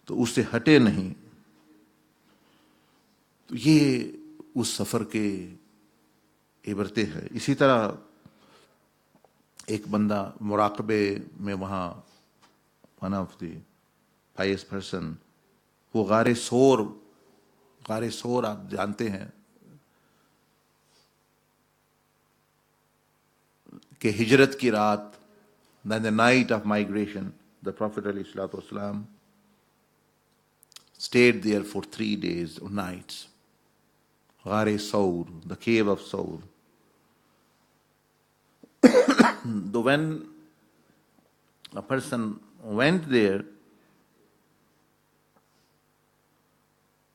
تو اس سے ہٹے نہیں. تو یہ اس سفر کے عبرتیں ہیں. اسی طرح ایک بندہ مراقبے میں وہاں, one of the pious person, وہ غار سور, غار سور آپ جانتے ہیں کہ ہجرت کی رات, the night of migration, the Prophet علیہ الصلوۃ والسلام stayed there for 3 days or nights. غار سور, the cave of Saur. So when a person went there,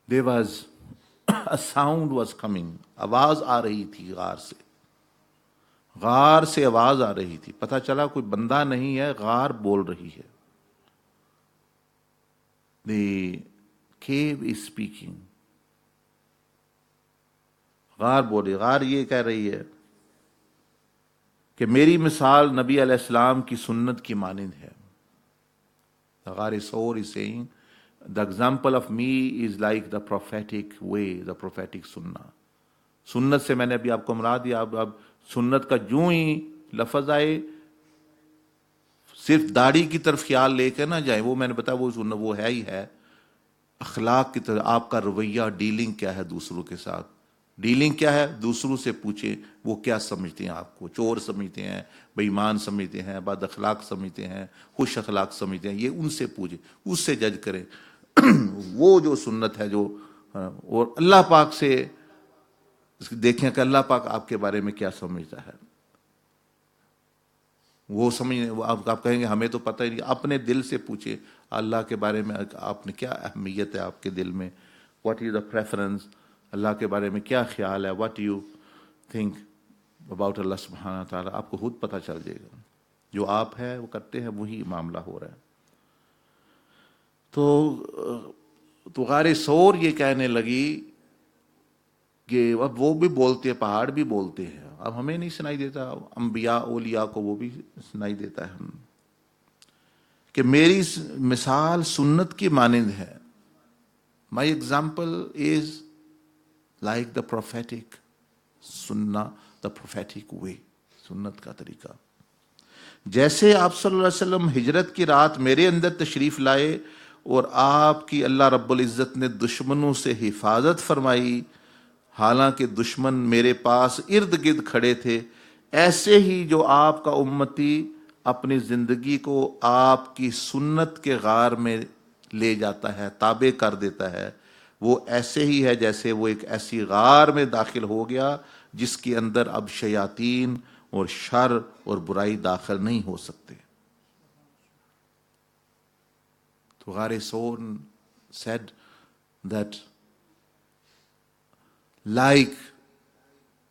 there was a sound was coming, آواز آ رہی تھی غار سے, غار سے آواز آ رہی تھی. پتہ چلا کوئی بندہ نہیں ہے, غار بول رہی ہے. The cave is speaking. غار بول رہی, غار یہ کہہ رہی ہے کہ میری مثال نبی علیہ السلام کی سنت کی مانند ہے. The غار سور is saying, the example of me is like the prophetic way, the prophetic sunnah. سنت سے میں نے ابھی آپ کو مراد دیا. اب سنت کا جو ہی لفظ آئے صرف داڑھی کی طرف خیال لے کے نہ جائیں, وہ میں نے بتایا وہ سنت وہ ہے ہی ہے. اخلاق کی طرف آپ کا رویہ, ڈیلنگ کیا ہے دوسروں کے ساتھ, ڈیلنگ کیا ہے, دوسروں سے پوچھیں وہ کیا سمجھتے ہیں آپ کو, چور سمجھتے ہیں, بے ایمان سمجھتے ہیں, بد اخلاق سمجھتے ہیں, خوش اخلاق سمجھتے ہیں, یہ ان سے پوچھیں, اس سے جج کریں. وہ جو سنت ہے جو, اور اللہ پاک سے دیکھیں کہ اللہ پاک آپ کے بارے میں کیا سمجھتا ہے. وہ سمجھ آپ کہیں گے ہمیں تو پتہ ہی نہیں, اپنے دل سے پوچھیں اللہ کے بارے میں آپ نے کیا اہمیت ہے آپ کے دل میں, واٹ از دا پریفرنس, اللہ کے بارے میں کیا خیال ہے, واٹ یو تھنک اباؤٹ اللہ سبحانہ تعالیٰ, آپ کو خود پتہ چل جائے گا. جو آپ ہے وہ کرتے ہیں وہی معاملہ ہو رہا ہے. تو غار سور یہ کہنے لگی کہ اب وہ بھی بولتے ہیں, پہاڑ بھی بولتے ہیں, اب ہمیں نہیں سنائی دیتا, انبیاء اولیاء کو وہ بھی سنائی دیتا ہے کہ میری مثال سنت کی مانند ہے. My example is like the prophetic سننا, دا پروفیٹک وے, سنت کا طریقہ. جیسے آپ صلی اللہ علیہ وسلم ہجرت کی رات میرے اندر تشریف لائے اور آپ کی اللہ رب العزت نے دشمنوں سے حفاظت فرمائی, حالانکہ دشمن میرے پاس ارد گرد کھڑے تھے, ایسے ہی جو آپ کا امتی اپنی زندگی کو آپ کی سنت کے غار میں لے جاتا ہے, تابع کر دیتا ہے, وہ ایسے ہی ہے جیسے وہ ایک ایسی غار میں داخل ہو گیا جس کے اندر اب شیاطین اور شر اور برائی داخل نہیں ہو سکتے. تو غار سور said that like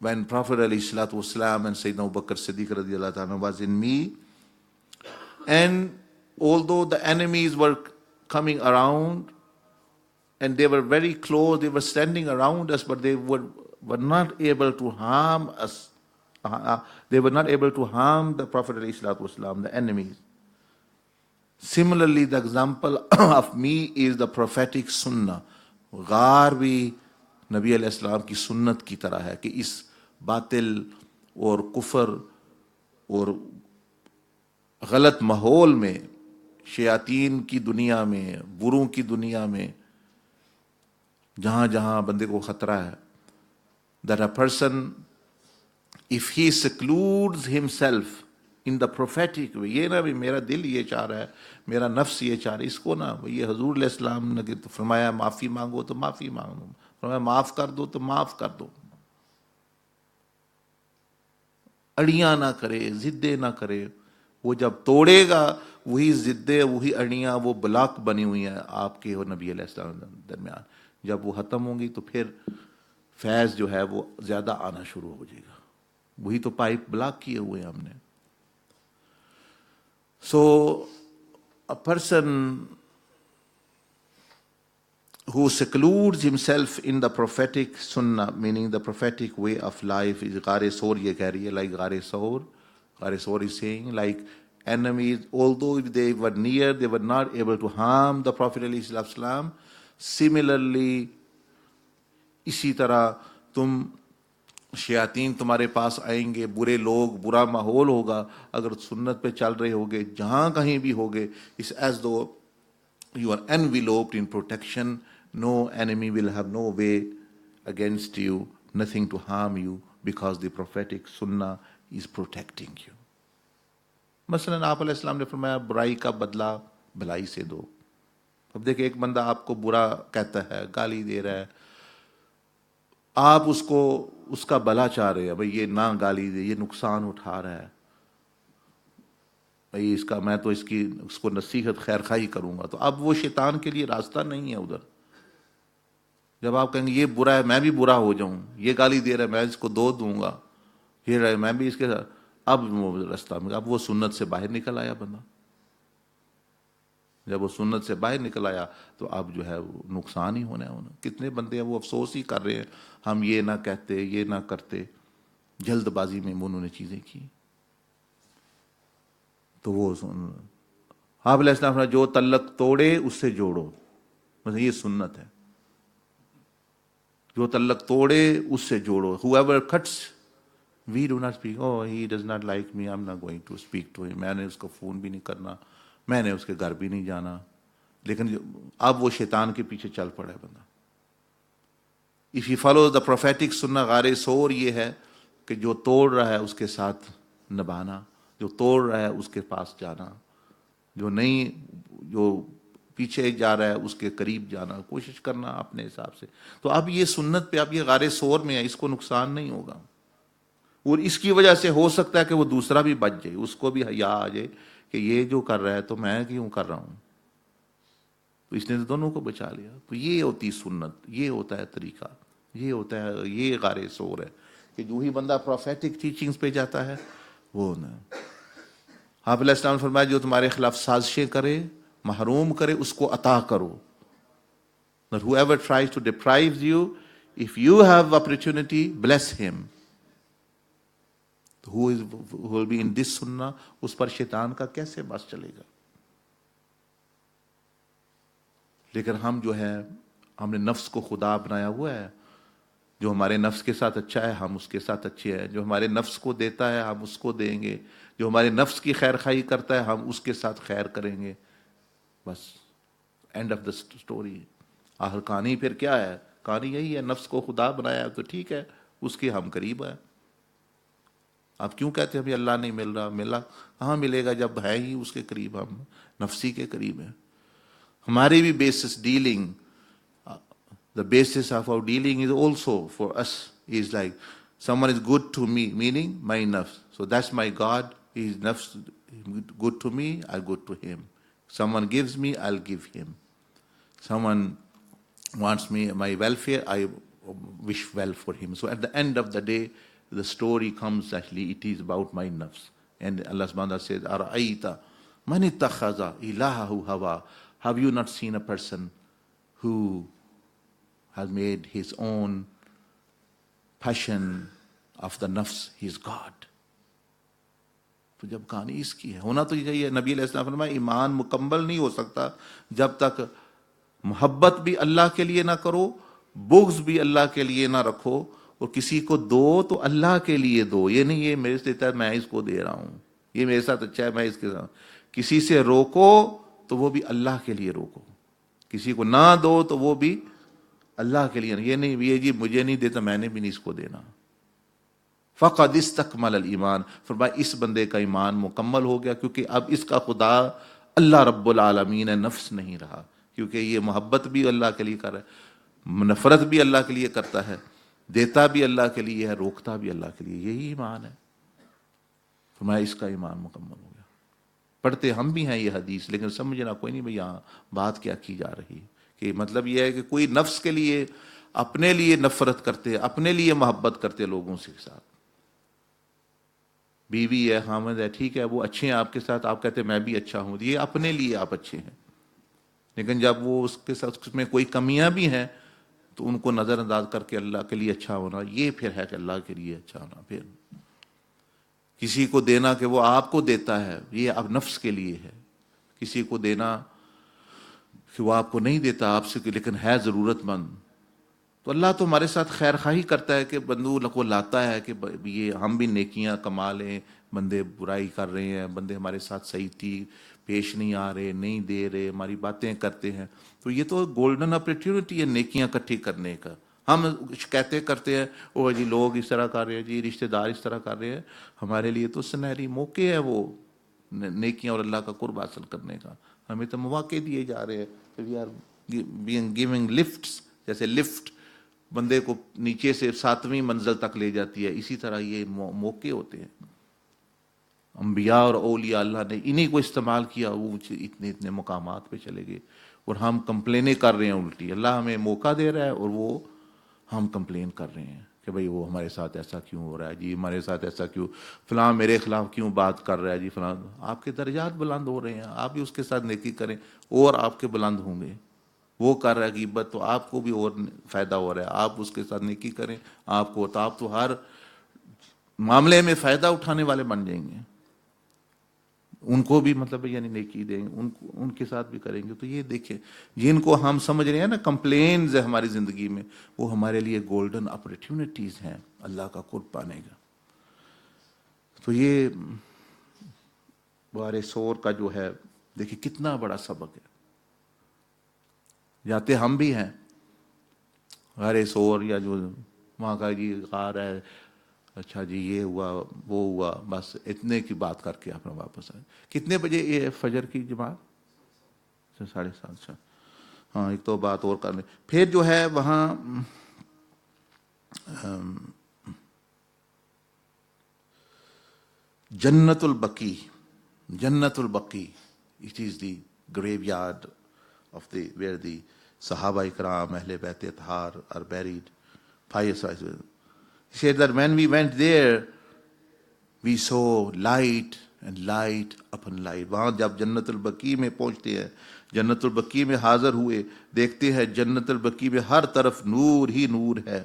when Prophet alayhi salatu wasalam and Sayyidina Abu Bakr Siddiq radiallahu ta'ala was in me, and although the enemies were coming around and they were very close, they were standing around us, but they were not able to harm us. They were not able to harm the Prophet alayhi salatu wasalam, the enemies. Similarly, the example of me is the prophetic sunnah. غار بھی نبی علیہ السلام کی سنت کی طرح ہے کہ اس باطل اور کفر اور غلط ماحول میں, شیاطین کی دنیا میں, بروں کی دنیا میں, جہاں جہاں بندے کو خطرہ ہے, that a person, if he secludes himself in the prophetic way, یہ نہ بھی میرا دل یہ چاہ رہا ہے, میرا نفس یہ چاہ رہا ہے, اس کو نہ, یہ حضور علیہ السلام نے فرمایا معافی مانگو تو معافی مانگو, فرمایا معاف کر دو تو معاف کر دو، اڑیاں نہ کرے، ضدیں نہ کرے. وہ جب توڑے گا وہی ضدیں، وہی اڑیاں، وہ بلاک بنی ہوئی ہیں آپ کے اور نبی علیہ السلام درمیان، جب وہ ختم ہوں گی تو پھر فیض جو ہے وہ زیادہ آنا شروع ہو جائے گا. وہی تو پائپ بلاک کیے ہوئے ہیں ہم نے. سو a person who secludes himself in the prophetic sunnah, meaning the prophetic way of life, is Ghar Sawr. یہ کہہ رہی ہے like Ghar Sawr is saying, like enemies, although if they were near, they were not able to harm the Prophet علیہ السلام. Similarly, اسی طرح تم شیاطین تمہارے پاس آئیں گے، برے لوگ، برا ماحول ہوگا، اگر سنت پہ چل رہے ہوگے جہاں کہیں بھی ہوگے، it's as though you are enveloped in protection. No enemy will have no way against you, nothing to harm you, because the prophetic sunnah is protecting you. مثلاً آپ علیہ السلام نے فرمایا برائی کا بدلہ بھلائی سے دو. اب دیکھیں ایک بندہ آپ کو برا کہتا ہے، گالی دے رہا ہے، آپ اس کا بھلا چاہ رہے ہیں، بھئی یہ نہ گالی دے، یہ نقصان اٹھا رہا ہے، بھئی میں تو اس کو نصیحت خیر خواہی کروں گا. تو اب وہ شیطان کے لیے راستہ نہیں ہے ادھر. جب آپ کہیں گے یہ برا ہے میں بھی برا ہو جاؤں، یہ گالی دے رہا ہے میں اس کو دو دوں گا، یہ میں بھی اس کے ساتھ، اب وہ راستہ میں، اب وہ سنت سے باہر نکل آیا بندہ. جب وہ سنت سے باہر نکل آیا تو اب جو ہے وہ نقصان ہی ہونا ہے انہیں. کتنے بندے ہیں وہ افسوس ہی کر رہے ہیں ہم یہ نہ کہتے، یہ نہ کرتے، جلد بازی میں انہوں نے چیزیں کی. تو وہ آپ علیہ السلام جو تعلق توڑے اس سے جوڑو، مثلا یہ سنت ہے. جو تعلق توڑے اس سے جوڑو. whoever cuts, we do not speak. Oh, he does not like me, I'm not going to speak to him. میں نے اس کو فون بھی نہیں کرنا، میں نے اس کے گھر بھی نہیں جانا. لیکن اب وہ شیطان کے پیچھے چل پڑا ہے بندہ. if you follow the prophetic sunnah, غار سور یہ ہے کہ جو توڑ رہا ہے اس کے ساتھ نبھانا، جو توڑ رہا ہے اس کے پاس جانا، جو پیچھے جا رہا ہے اس کے قریب جانا، کوشش کرنا اپنے حساب سے. تو اب یہ سنت پہ اب یہ غار سور میں ہے، اس کو نقصان نہیں ہوگا. اور اس کی وجہ سے ہو سکتا ہے کہ وہ دوسرا بھی بچ جائے، اس کو بھی حیا آ جائے کہ یہ جو کر رہا ہے تو میں کیوں کر رہا ہوں، تو اس نے تو دونوں کو بچا لیا. تو یہ ہوتی سنت، یہ ہوتا ہے طریقہ، یہ ہوتا ہے، یہ غار سور ہے کہ جو ہی بندہ پروفیٹک ٹیچنگز پہ جاتا ہے وہ نہ. آپ علیہ السلام نے فرمایا جو تمہارے خلاف سازشیں کرے، محروم کرے، اس کو عطا کرو. That whoever tries to deprive you, if you have opportunity, bless him. Who will be in this sunnah, اس پر شیطان کا کیسے بس چلے گا. لیکن ہم جو ہے ہم نے نفس کو خدا بنایا ہوا ہے. جو ہمارے نفس کے ساتھ اچھا ہے ہم اس کے ساتھ اچھے ہیں، جو ہمارے نفس کو دیتا ہے ہم اس کو دیں گے، جو ہمارے نفس کی خیر خواہی کرتا ہے ہم اس کے ساتھ خیر کریں گے. بس اینڈ آف دا اسٹوری. آخر کہانی پھر کیا ہے؟ کہانی یہی ہے، نفس کو خدا بنایا تو ٹھیک ہے، اس کے ہم قریب ہیں. آپ کیوں کہتے ہیں ابھی اللہ نہیں مل رہا؟ ملا کہاں ملے گا جب ہے ہی اس کے قریب، ہم نفسی کے قریب ہیں. ہماری بھی basis dealing, the basis of our dealing is also for us is like someone is good to me, meaning my nafs, so that's my God. Is nafs good to me, I'll good to him. Someone gives me, I'll give him. Someone wants me my welfare, I wish well for him. So at the end of the day the story comes, actually it is about my nafs. And Allah subhanahu wa ta'ala says ara'aita man ittakhadha ilahahu hawa. Have you not seen a person who has made his own passion of the nafs his God. تو جب کہانی اس کی ہے، ہونا تو یہ نبی علیہ السلام فرمایا ایمان مکمل نہیں ہو سکتا جب تک محبت بھی اللہ کے لیے نہ کرو، بغض بھی اللہ کے لیے نہ رکھو، اور کسی کو دو تو اللہ کے لیے دو. یہ نہیں یہ میرے سے دیتا ہے میں اس کو دے رہا ہوں، یہ میرے ساتھ اچھا ہے میں اس کے ساتھ. کسی سے روکو تو وہ بھی اللہ کے لیے روکو، کسی کو نہ دو تو وہ بھی اللہ کے لیے. یہ نہیں یہ جی مجھے نہیں دیتا میں نے بھی نہیں اس کو دینا. فقد استکمل الایمان، فرمایا اس بندے کا ایمان مکمل ہو گیا، کیونکہ اب اس کا خدا اللہ رب العالمین ہے، نفس نہیں رہا، کیونکہ یہ محبت بھی اللہ کے لیے کر رہا ہے. نفرت بھی اللہ کے لیے کرتا ہے، دیتا بھی اللہ کے لیے ہے، روکتا بھی اللہ کے لیے، یہی ایمان ہے۔ فرمایا اس کا ایمان مکمل ہو گیا۔ پڑھتے ہم بھی ہیں یہ حدیث، لیکن سمجھنا کوئی نہیں بھئی یہاں بات کیا کی جا رہی ہے، کہ مطلب یہ ہے کہ کوئی نفس کے لیے، اپنے لیے نفرت کرتے، اپنے لیے محبت کرتے لوگوں سے ساتھ، بیوی ہے، خامد ہے، ٹھیک ہے وہ اچھے ہیں آپ کے ساتھ، آپ کہتے ہیں میں بھی اچھا ہوں، یہ اپنے لیے آپ اچھے ہیں، لیکن جب وہ اس کے ساتھ اس میں کوئی کمیاں بھی ہیں تو ان کو نظر انداز کر کے اللہ کے لیے اچھا ہونا، یہ پھر ہے کہ اللہ کے لیے اچھا ہونا۔ پھر کسی کو دینا کہ وہ آپ کو دیتا ہے، یہ اب نفس کے لیے ہے۔ کسی کو دینا کہ وہ آپ کو نہیں دیتا آپ سے، لیکن ہے ضرورت مند، تو اللہ تو ہمارے ساتھ خیر خواہی کرتا ہے کہ بندو کو لاتا ہے کہ یہ ہم بھی نیکیاں کما لیں، بندے برائی کر رہے ہیں، بندے ہمارے ساتھ صحیح تھی پیش نہیں آ رہے، نہیں دے رہے، ہماری باتیں کرتے ہیں، تو یہ تو گولڈن اپرچونٹی ہے نیکیاں اکٹھی کرنے کا۔ ہم شکایتیں کرتے ہیں، او جی لوگ اس طرح کر رہے ہیں، جی رشتہ دار اس طرح کر رہے ہیں، ہمارے لیے تو سنہری موقع ہے وہ نیکیاں اور اللہ کا قرب حاصل کرنے کا، ہمیں تو مواقع دیے جا رہے ہیں۔ وی آر گیونگ لفٹس، جیسے لفٹ بندے کو نیچے سے 7ویں منزل تک لے جاتی ہے، اسی طرح یہ موقع ہوتے ہیں۔ انبیاء اور اولیاء اللہ نے انہی کو استعمال کیا، وہ اتنے اتنے مقامات پہ چلے گئے، اور ہم کمپلینیں کر رہے ہیں الٹی۔ اللہ ہمیں موقع دے رہا ہے اور وہ ہم کمپلین کر رہے ہیں کہ بھئی وہ ہمارے ساتھ ایسا کیوں ہو رہا ہے جی، ہمارے ساتھ ایسا کیوں، فلاں میرے خلاف کیوں بات کر رہا ہے جی، فلاں۔ آپ کے درجات بلند ہو رہے ہیں، آپ بھی اس کے ساتھ نیکی کریں اور آپ کے بلند ہوں گے۔ وہ کر رہا ہے غیبت تو آپ کو بھی اور فائدہ ہو رہا ہے، آپ اس کے ساتھ نیکی کریں، آپ کو تو، آپ تو ہر معاملے میں فائدہ اٹھانے والے بن جائیں گے۔ ان کو بھی مطلب یعنی نیکی دیں گے، ان کے ساتھ بھی کریں گے۔ تو یہ دیکھیں جن کو ہم سمجھ رہے ہیں نا کمپلینز ہے ہماری زندگی میں، وہ ہمارے لیے گولڈن اپرچونٹیز ہیں اللہ کا قرب پانے کا۔ تو یہ بارے سور کا جو ہے، دیکھیں کتنا بڑا سبق ہے۔ جاتے ہم بھی ہیں غار سور، یا جو وہاں کا جی غار ہے، اچھا جی یہ ہوا وہ ہوا، بس اتنے کی بات کر کے اپنا واپس آئے۔ کتنے بجے یہ فجر کی جماعت؟ 7:30۔ اچھا ہاں، ایک تو بات اور کر لیں۔ پھر جو ہے وہاں جنت البقیع، جنت البقیع، it is the graveyard of the where the صحابہ اکرام اہل بیت اطہار are buried. He said that when we went there, we saw light and light upon light. وہاں جب جنت البقیع میں پہنچتے ہیں، جنت البقیع میں حاضر ہوئے، دیکھتے ہیں جنت البقیع میں ہر طرف نور ہی نور ہے۔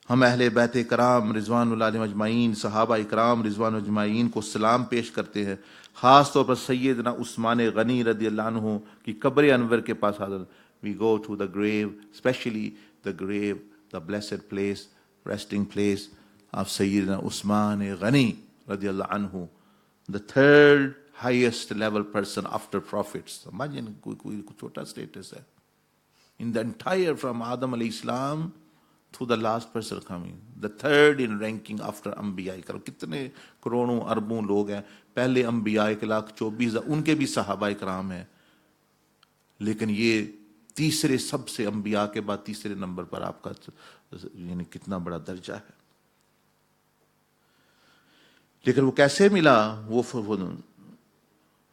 ہم اہل بیت کرام رضوان اللہ علیہم اجمعین، صحابہ اکرام رضوان اجمعین کو سلام پیش کرتے ہیں، خاص طور پر سیدنا عثمان غنی رضی اللہ عنہ کی قبر انور کے پاس حاضر۔ We go to the grave, especially the grave, the blessed place, resting place of Sayyidina Usman Ghani radiallahu anhu, the third highest level person after prophets. Imagine کوئی چھوٹا status ہے in the entire, from Adam alayhi salam to the last person coming, the third in ranking after انبیاء کرام۔ کتنے کروڑوں اربوں لوگ ہیں، پہلے انبیاء 1,24,000 ان کے بھی صحابہ کرام ہیں، لیکن یہ تیسرے سب سے، انبیاء کے بعد تیسرے نمبر پر آپ کا، یعنی کتنا بڑا درجہ ہے۔ لیکن وہ کیسے ملا؟ وہ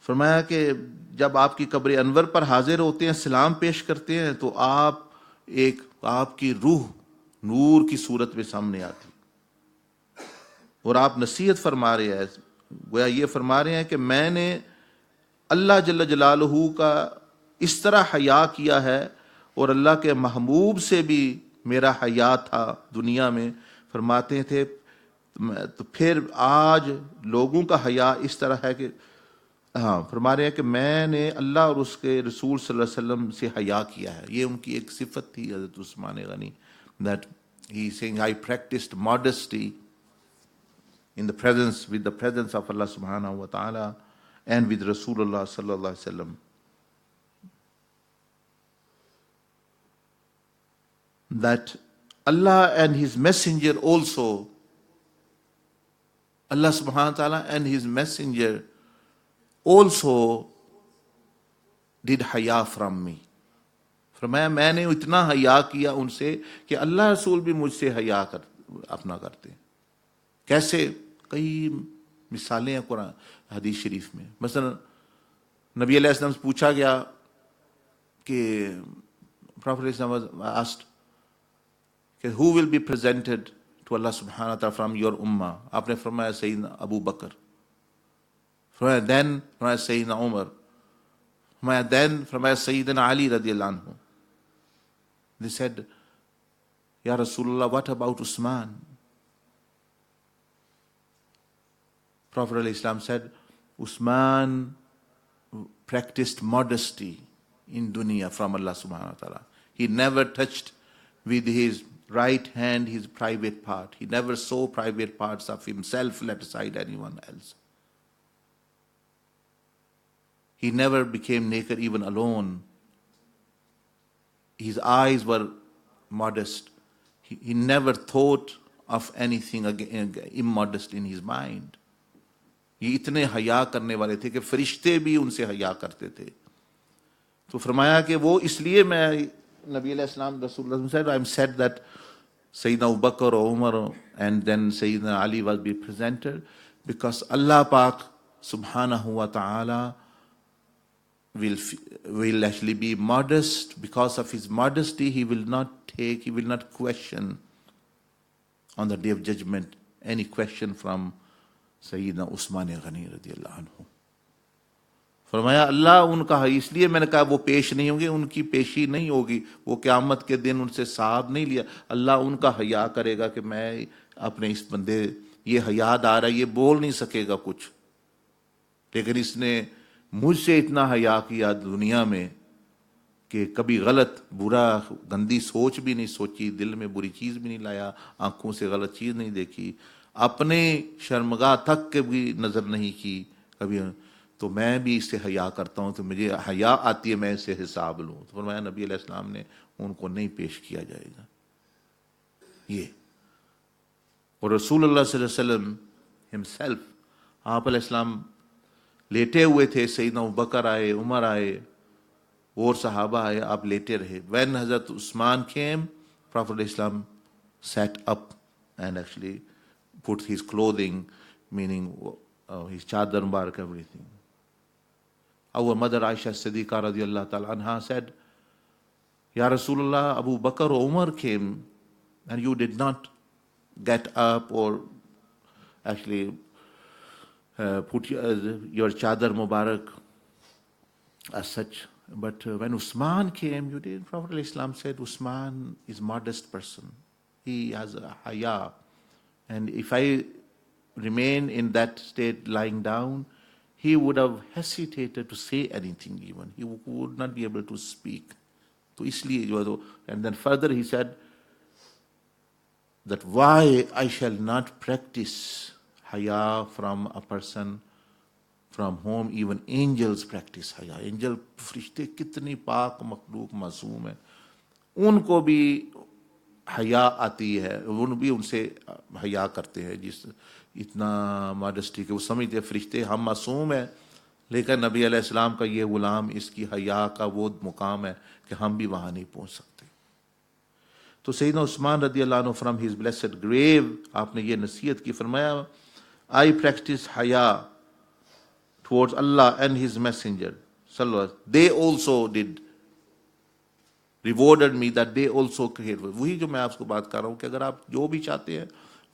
فرمایا کہ جب آپ کی قبر انور پر حاضر ہوتے ہیں، سلام پیش کرتے ہیں، تو آپ کی روح نور کی صورت میں سامنے آتی، اور آپ نصیحت فرما رہے ہیں، گویا یہ فرما رہے ہیں کہ میں نے اللہ جل جلالہ کا اس طرح حیا کیا ہے، اور اللہ کے محبوب سے بھی میرا حیا تھا دنیا میں۔ فرماتے تھے تو پھر آج لوگوں کا حیا اس طرح ہے کہ، ہاں فرما رہے ہیں کہ میں نے اللہ اور اس کے رسول صلی اللہ علیہ وسلم سے حیا کیا ہے۔ یہ ان کی ایک صفت تھی حضرت عثمان غنی، that he is saying I practiced modesty in the presence, with the presence of Allah subhanahu wa ta'ala and with Rasulullah sallallahu alaihi wasallam, that Allah and his messenger also, Allah subhanahu wa ta'ala and his messenger also did haya from me. فرمایا میں نے اتنا حیا کیا ان سے کہ اللہ رسول بھی مجھ سے حیا اپنا کرتے ہیں. کیسے؟ کئی مثالیں ہیں قرآن حدیث شریف میں. مثلا نبی علیہ السلام سے پوچھا گیا کہ Prophet was asked کہ who will be presented to Allah subhanahu wa ta'ala from your ummah. آپ نے فرمایا سیدنا ابو بکر. فرمایا then فرمایا سیدنا عمر. فرمایا then فرمایا سیدنا علی رضی اللہ عنہ. They said, Ya Rasulullah, what about Usman? Prophet alayhi salam said, Usman practiced modesty in dunya from Allah subhanahu wa ta'ala. He never touched with his right hand his private part. He never saw private parts of himself, let aside anyone else. He never became naked even alone. His eyes were modest. He never thought of anything immodest in his mind. یہ اتنے حیا کرنے والے تھے کہ فرشتے بھی ان سے حیا کرتے تھے. تو فرمایا کہ وہ اس لیے میں نبی علیہ السلام رسول اللہ said, I'm said that Sayyidina Abu Bakr or Umar and then Sayyidina Ali was be presented because Allah Pak subhanahu wa ta'ala will actually be modest. Because of his modesty, he will not question on the day of judgment any question from Sayyidina Usman Ghani radiyallahu anhu. فرمایا اللہ ان کا اس لیے میں نے کہا وہ پیش نہیں ہوں گے, ان کی پیشی نہیں ہوگی, وہ قیامت کے دن ان سے صاحب نہیں لیا. اللہ ان کا حیا کرے گا کہ میں اپنے اس بندے یہ حیات آ رہا ہے, یہ بول نہیں سکے گا کچھ, لیکن اس نے مجھ سے اتنا حیا کیا دنیا میں کہ کبھی غلط برا گندی سوچ بھی نہیں سوچی, دل میں بری چیز بھی نہیں لایا, آنکھوں سے غلط چیز نہیں دیکھی, اپنے شرمگاہ تک کے بھی نظر نہیں کی کبھی. تو میں بھی اس سے حیا کرتا ہوں, تو مجھے حیا آتی ہے میں اس سے حساب لوں. تو فرمایا نبی علیہ السلام نے ان کو نہیں پیش کیا جائے گا یہ. اور رسول اللہ صلی اللہ علیہ وسلم himself, آپ علیہ السلام لیٹے ہوئے تھے, سیدنا ابوبکر آئے, عمر آئے, اور صحابہ آئے, آپ لیٹے رہے. When حضرت عثمان came, Prophet Islam sat up and actually put his clothing, meaning his chadar mubarak, everything. Our mother Aisha Siddiqa radiallahu ta'ala anha said, Ya Rasulullah, Abu Bakr or Umar came and you did not get up or actually put your chadar mubarak as such. But when Usman came, you did. Prophet Islam said, Usman is a modest person. He has a haya. And if I remain in that state lying down, he would have hesitated to say anything even. He would not be able to speak. So isliye, and then further he said that why I shall not practice haya from a person from whom even angels practice haya. Angel فرشتے کتنی پاک مخلوق معصوم ہیں, ان کو بھی حیا آتی ہے, ان بھی ان سے حیا کرتے ہیں, جس اتنا ماڈسٹی کہ وہ سمجھتے فرشتے ہم معصوم ہیں, لیکن نبی علیہ السلام کا یہ غلام, اس کی حیا کا وہ مقام ہے کہ ہم بھی وہاں نہیں پہنچ سکتے. تو سیدنا عثمان رضی اللہ عنہ فرام ہز بلیسڈ گریو آپ نے یہ نصیحت کی, فرمایا I practice haya towards Allah and his messenger sallallahu. They also did rewarded me that they also cared. وہی جو میں آپ کو بات کر رہا ہوں کہ اگر آپ جو بھی چاہتے ہیں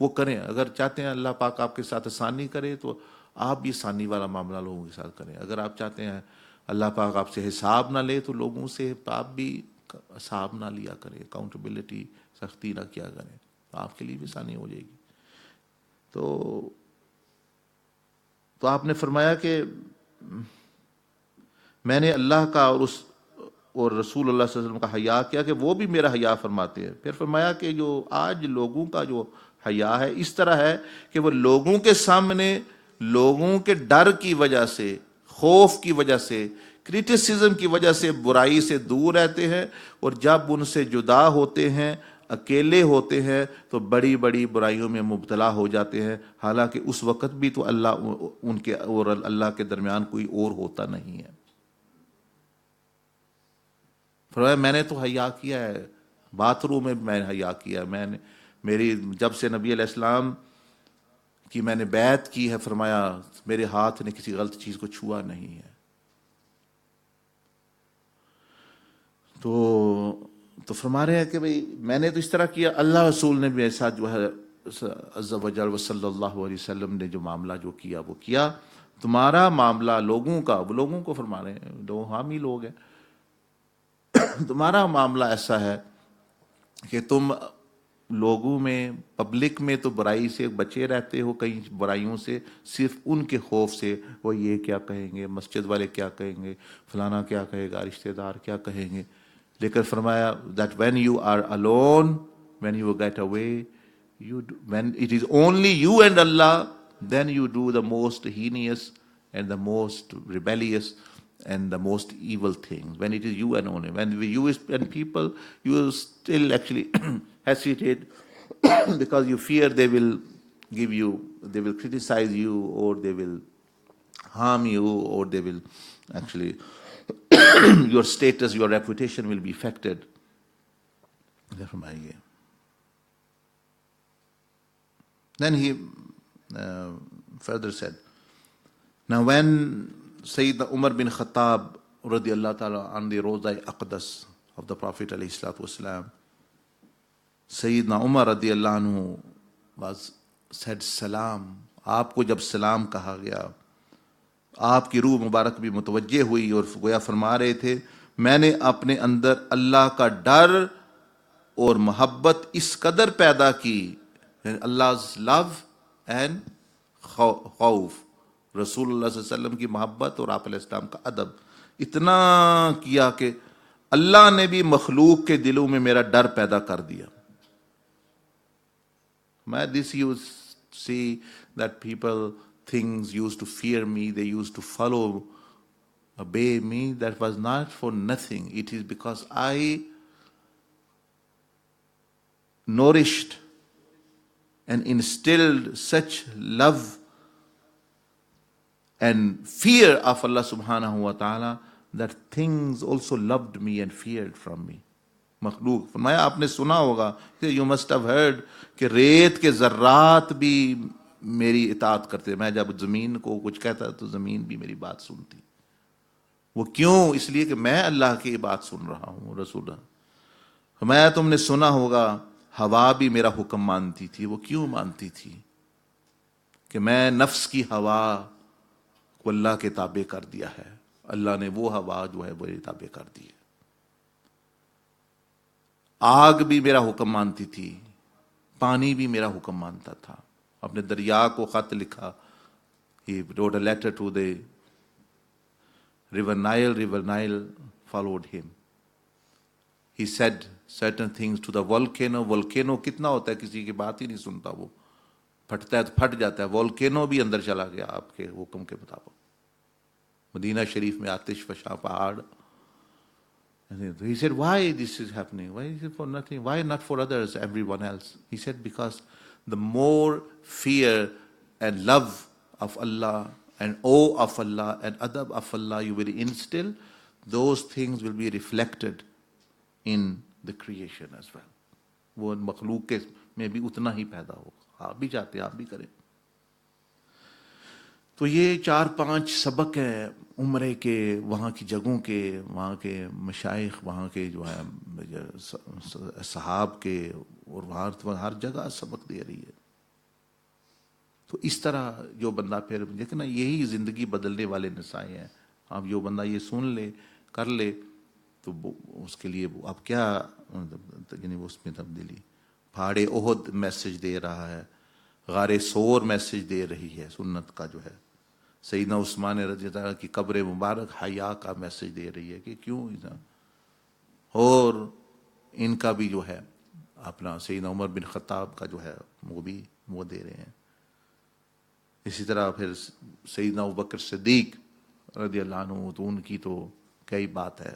وہ کریں. اگر چاہتے ہیں اللہ پاک آپ کے ساتھ آسانی کرے تو آپ بھی آسانی والا معاملہ لوگوں کے ساتھ کریں. اگر آپ چاہتے ہیں اللہ پاک آپ سے حساب نہ لے تو لوگوں سے آپ بھی حساب نہ لیا کریں, اکاؤنٹیبلٹی سختی نہ کیا کریں, تو آپ کے لیے بھی آسانی ہو جائے گی. تو آپ نے فرمایا کہ میں نے اللہ کا اور رسول اللہ صلی اللہ علیہ وسلم کا حیا کیا کہ وہ بھی میرا حیا فرماتے ہیں. پھر فرمایا کہ جو آج لوگوں کا جو حیا ہے اس طرح ہے کہ وہ لوگوں کے سامنے لوگوں کے ڈر کی وجہ سے, خوف کی وجہ سے, کرٹیسزم کی وجہ سے برائی سے دور رہتے ہیں, اور جب ان سے جدا ہوتے ہیں, اکیلے ہوتے ہیں, تو بڑی بڑی برائیوں میں مبتلا ہو جاتے ہیں. حالانکہ اس وقت بھی تو اللہ ان کے اور اللہ کے درمیان کوئی اور ہوتا نہیں ہے. فرمایا میں نے تو حیا کیا ہے، باتھ روم میں میں نے حیا کیا ہے، میں نے میری جب سے نبی علیہ السلام کی میں نے بیعت کی ہے، فرمایا میرے ہاتھ نے کسی غلط چیز کو چھوا نہیں ہے. تو فرما رہے ہیں کہ بھئی میں نے تو اس طرح کیا، اللہ رسول نے بھی ایسا جو ہے عز و جل و صلی اللہ علیہ وسلم نے جو معاملہ جو کیا وہ کیا. تمہارا معاملہ لوگوں کا، وہ لوگوں کو فرما رہے ہیں، جو حامی لوگ ہیں، تمہارا معاملہ ایسا ہے کہ تم لوگوں میں، پبلک میں تو برائی سے بچے رہتے ہو، کئی برائیوں سے، صرف ان کے خوف سے، وہ یہ کیا کہیں گے، مسجد والے کیا کہیں گے، فلانا کیا کہے گا، رشتہ دار کیا کہیں گے. لیکن فرمایا that when you are alone, when you get away, when it is only you and Allah, then you do the most heinous and the most rebellious and the most evil things. When it is you and only, when you and people, you still actually hesitate because you fear they will they will criticize you, or they will harm you, or they will actually your status, your reputation will be affected. Then he further said, now when Sayyidina Umar bin Khattab radiallahu ta'ala on the Roza Aqdas of the Prophet alayhi salatu wasalam, Sayyidina Umar radiallahu anhu said salam. آپ کو جب سلام کہا گیا، آپ کی روح مبارک بھی متوجہ ہوئی اور گویا فرما رہے تھے میں نے اپنے اندر اللہ کا ڈر اور محبت اس قدر پیدا کی، Allah's love and خوف، رسول اللہ صلی اللہ علیہ وسلم کی محبت اور آپ علیہ السلام کا ادب اتنا کیا کہ اللہ نے بھی مخلوق کے دلوں میں میرا ڈر پیدا کر دیا. This you see that people, things used to fear me, they used to follow, obey me. That was not for nothing. It is because I nourished and instilled such love and fear of Allah subhanahu wa ta'ala that things also loved me and feared from me. مخلوق فرمایا آپ نے سنا ہوگا کہ you must have heard کہ ریت کے ذرات بھی میری اطاعت کرتے، میں جب زمین کو کچھ کہتا تو زمین بھی میری بات سنتی. وہ کیوں؟ اس لیے کہ میں اللہ کی بات سن رہا ہوں. رسول فرمایا تم نے سنا ہوگا ہوا بھی میرا حکم مانتی تھی. وہ کیوں مانتی تھی؟ کہ میں نفس کی ہوا کو اللہ کے تابع کر دیا ہے، اللہ نے وہ ہوا جو ہے میرے تابع کر دی ہے. آگ بھی میرا حکم مانتی تھی، پانی بھی میرا حکم مانتا تھا. اپنے دریا کو خط لکھا. He wrote a letter to the river Nile. River Nile followed him. He said certain things to the volcano. Volcano کتنا ہوتا ہے، کسی کی بات ہی نہیں سنتا، وہ پھٹتا ہے تو پھٹ جاتا ہے. volcano بھی اندر چلا گیا آپ کے حکم کے مطابق. مدینہ شریف میں آتش فشاں پہاڑ. He said, why this is happening? Why is it for nothing? Why not for others, everyone else? He said, because the more fear and love of Allah and awe of Allah and adab of Allah you will instill, those things will be reflected in the creation as well. وہ مخلوق کے میں بھی اتنا ہی پیدا ہو. آپ بھی چاہتے ہیں آپ بھی کریں. تو یہ 4-5 سبق ہیں عمرے کے، وہاں کی جگہوں کے، وہاں کے مشائخ، وہاں کے جو ہے صحاب کے، اور وہاں ہر جگہ سبق دے رہی ہے. تو اس طرح جو بندہ پھر دیکھنا، یہی زندگی بدلنے والے نسائیں ہیں. اب جو بندہ یہ سن لے، کر لے، تو اس کے لیے اب کیا، یعنی اس میں تبدیلی. پہاڑ احد میسج دے رہا ہے، غار سور میسج دے رہی ہے سنت کا جو ہے. سیدنا عثمان رضی اللہ عنہ کی قبر مبارک حیا کا میسج دے رہی ہے کہ کیوں. اور ان کا بھی جو ہے اپنا سیدنا عمر بن خطاب کا جو ہے وہ بھی وہ دے رہے ہیں. اسی طرح پھر سیدنا ابوبکر صدیق رضی اللہ عنہ، تو ان کی تو کئی بات ہے،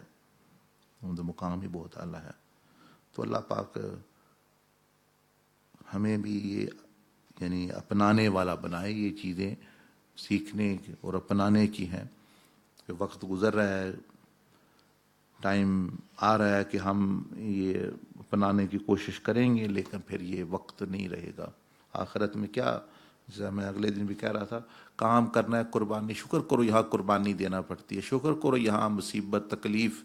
ان کا مقام ہی بہت اعلیٰ ہے. تو اللہ پاک ہمیں بھی یہ یعنی اپنانے والا بنائے. یہ چیزیں سیکھنے اور اپنانے کی ہیں کہ وقت گزر رہا ہے، ٹائم آ رہا ہے کہ ہم یہ اپنانے کی کوشش کریں گے، لیکن پھر یہ وقت نہیں رہے گا آخرت میں. کیا جیسا میں اگلے دن بھی کہہ رہا تھا، کام کرنا ہے، قربانی، شکر کرو یہاں قربانی دینا پڑتی ہے، شکر کرو یہاں مصیبت تکلیف.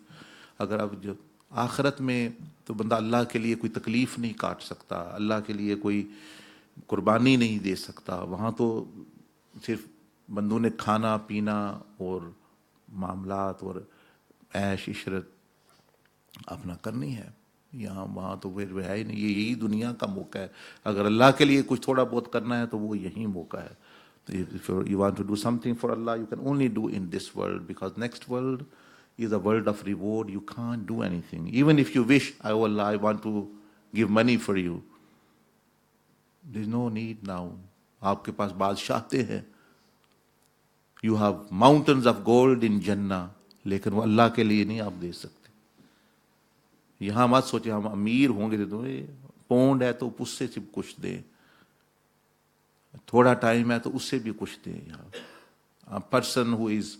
اگر اب جو آخرت میں تو بندہ اللہ کے لیے کوئی تکلیف نہیں کاٹ سکتا، اللہ کے لیے کوئی قربانی نہیں دے سکتا. وہاں تو صرف بندوں نے کھانا پینا اور معاملات اور عیش عشرت اپنا کرنی ہے. یہاں وہاں تو پھر ہے ہی نہیں. یہ یہی دنیا کا موقع ہے. اگر اللہ کے لیے کچھ تھوڑا بہت کرنا ہے تو وہ یہی موقع ہے. If you want to do something for Allah, you can only do in this world, because next world is a world of reward. You can't do anything. Even if you wish, oh Allah, I want to give money for you. There is no need now. آپ کے پاس بادشاہتے ہیں. You have mountains of gold in Jannah. لیکن وہ اللہ کے لیے نہیں آپ دے سکتے. یہاں مت سوچے ہم امیر ہوں گے تو پونڈ ہے تو اس سے کچھ دیں، تھوڑا ٹائم ہے تو اس سے بھی کچھ دیں. یہاں person who is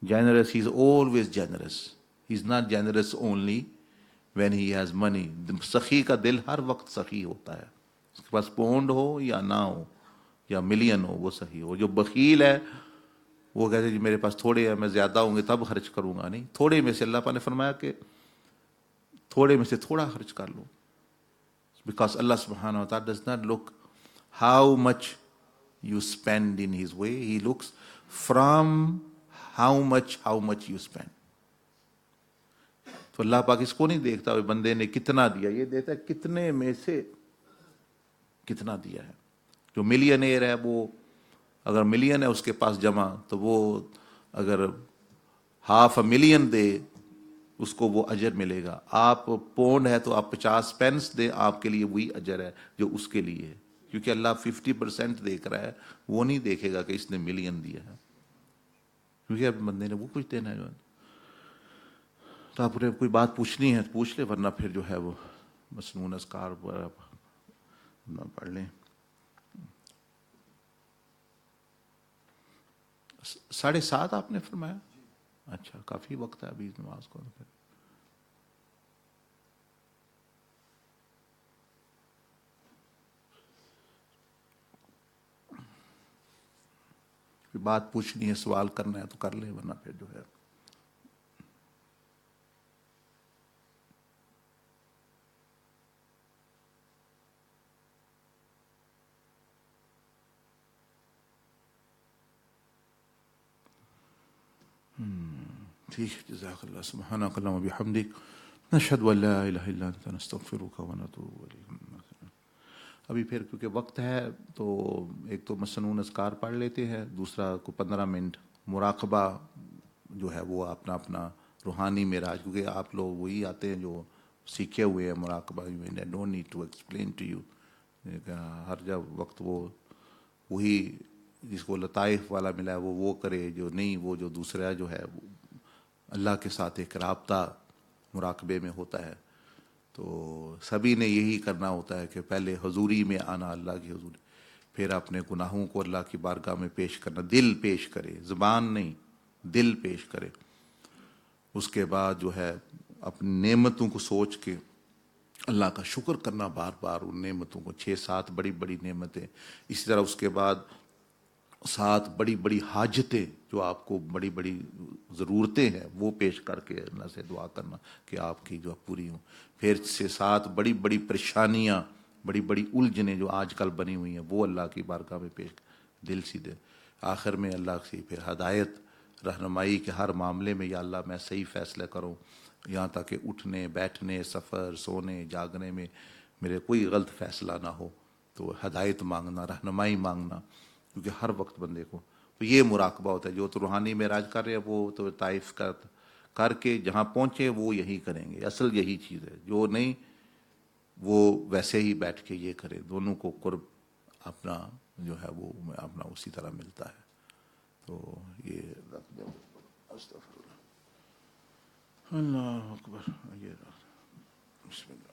generous, he is always generous. He is not generous only when he has money. سخی کا دل ہر وقت سخی ہوتا ہے، اس کے پاس پونڈ ہو یا نہ ہو یا ملین ہو، وہ سخی ہو. جو بخیل ہے وہ کہتے ہیں جی میرے پاس تھوڑے ہیں، میں زیادہ ہوں گے تب خرچ کروں گا. نہیں، تھوڑے میں سے اللہ پاک نے فرمایا کہ تھوڑے میں سے تھوڑا خرچ کر لو. بیکاز اللہ سبحانہ و تعالیٰ does not look how much you spend in his way, he looks from how much you spend. تو اللہ پاک اس کو نہیں دیکھتا بندے نے کتنا دیا، یہ دیتا ہے کتنے میں سے کتنا دیا ہے. جو ملینئر ہے وہ اگر ملین ہے اس کے پاس جمع تو وہ اگر $500,000 دے اس کو وہ اجر ملے گا. آپ پونڈ ہے تو آپ 50 پینس دیں، آپ کے لیے وہی اجر ہے جو اس کے لیے ہے، کیونکہ اللہ 50% دیکھ رہا ہے. وہ نہیں دیکھے گا کہ اس نے ملین دیا ہے، کیونکہ اب بندے نے وہ کچھ دینا ہے. جو ہے تو آپ نے کوئی بات پوچھنی ہے تو پوچھ لے، ورنہ پھر جو ہے وہ مسنون اذکار پر نہ پڑھ لیں. 7:30 آپ نے فرمایا؟ اچھا، کافی وقت ہے ابھی نماز کو. پھر بات پوچھنی ہے، سوال کرنا ہے تو کر لیں، ورنہ پھر جو ہے ٹھیک. جزاک اللہ. سبحانک اللہم و بحمدک، نشہد ان لا الہ الا انت، نستغفرک و نتوب الیک. ابھی پھر کیونکہ وقت ہے تو ایک تو مسنون اذکار پڑھ لیتے ہیں، دوسرا کو 15 منٹ مراقبہ جو ہے وہ اپنا اپنا روحانی معراج، کیونکہ آپ لوگ وہی آتے ہیں جو سیکھے ہوئے ہیں مراقبہ. Don't need to explain to you. ہر جب وقت وہ وہی جس کو لطائف والا ملا ہے وہ کرے، جو نہیں وہ جو دوسرا جو ہے وہ اللہ کے ساتھ ایک رابطہ مراقبے میں ہوتا ہے. تو سبھی نے یہی کرنا ہوتا ہے کہ پہلے حضوری میں آنا، اللہ کی حضوری، پھر اپنے گناہوں کو اللہ کی بارگاہ میں پیش کرنا. دل پیش کرے، زبان نہیں، دل پیش کرے. اس کے بعد جو ہے اپنی نعمتوں کو سوچ کے اللہ کا شکر کرنا بار بار ان نعمتوں کو. 6-7 بڑی بڑی نعمتیں. اسی طرح اس کے بعد 7 بڑی بڑی حاجتیں جو آپ کو بڑی بڑی ضرورتیں ہیں وہ پیش کر کے اللہ سے دعا کرنا کہ آپ کی جو پوری ہوں. پھر سے 7 بڑی بڑی پریشانیاں، بڑی بڑی الجھنیں جو آج کل بنی ہوئی ہیں وہ اللہ کی بارگاہ میں پیش دل سیدھے. آخر میں اللہ سے پھر ہدایت، رہنمائی کے ہر معاملے میں، یا اللہ میں صحیح فیصلہ کروں، یہاں تک کہ اٹھنے بیٹھنے سفر سونے جاگنے میں میرے کوئی غلط فیصلہ نہ ہو. تو ہدایت مانگنا، رہنمائی مانگنا، کیونکہ ہر وقت بندے کو تو یہ مراقبہ ہوتا ہے. جو تو روحانی معراج کر رہے ہیں وہ تو طائف کر کے جہاں پہنچے وہ یہی کریں گے. اصل یہی چیز ہے. جو نہیں وہ ویسے ہی بیٹھ کے یہ کرے. دونوں کو قرب اپنا جو ہے وہ اپنا اسی طرح ملتا ہے. تو یہ استغفر اللہ، اللہ اکبر. یہ بسم اللہ.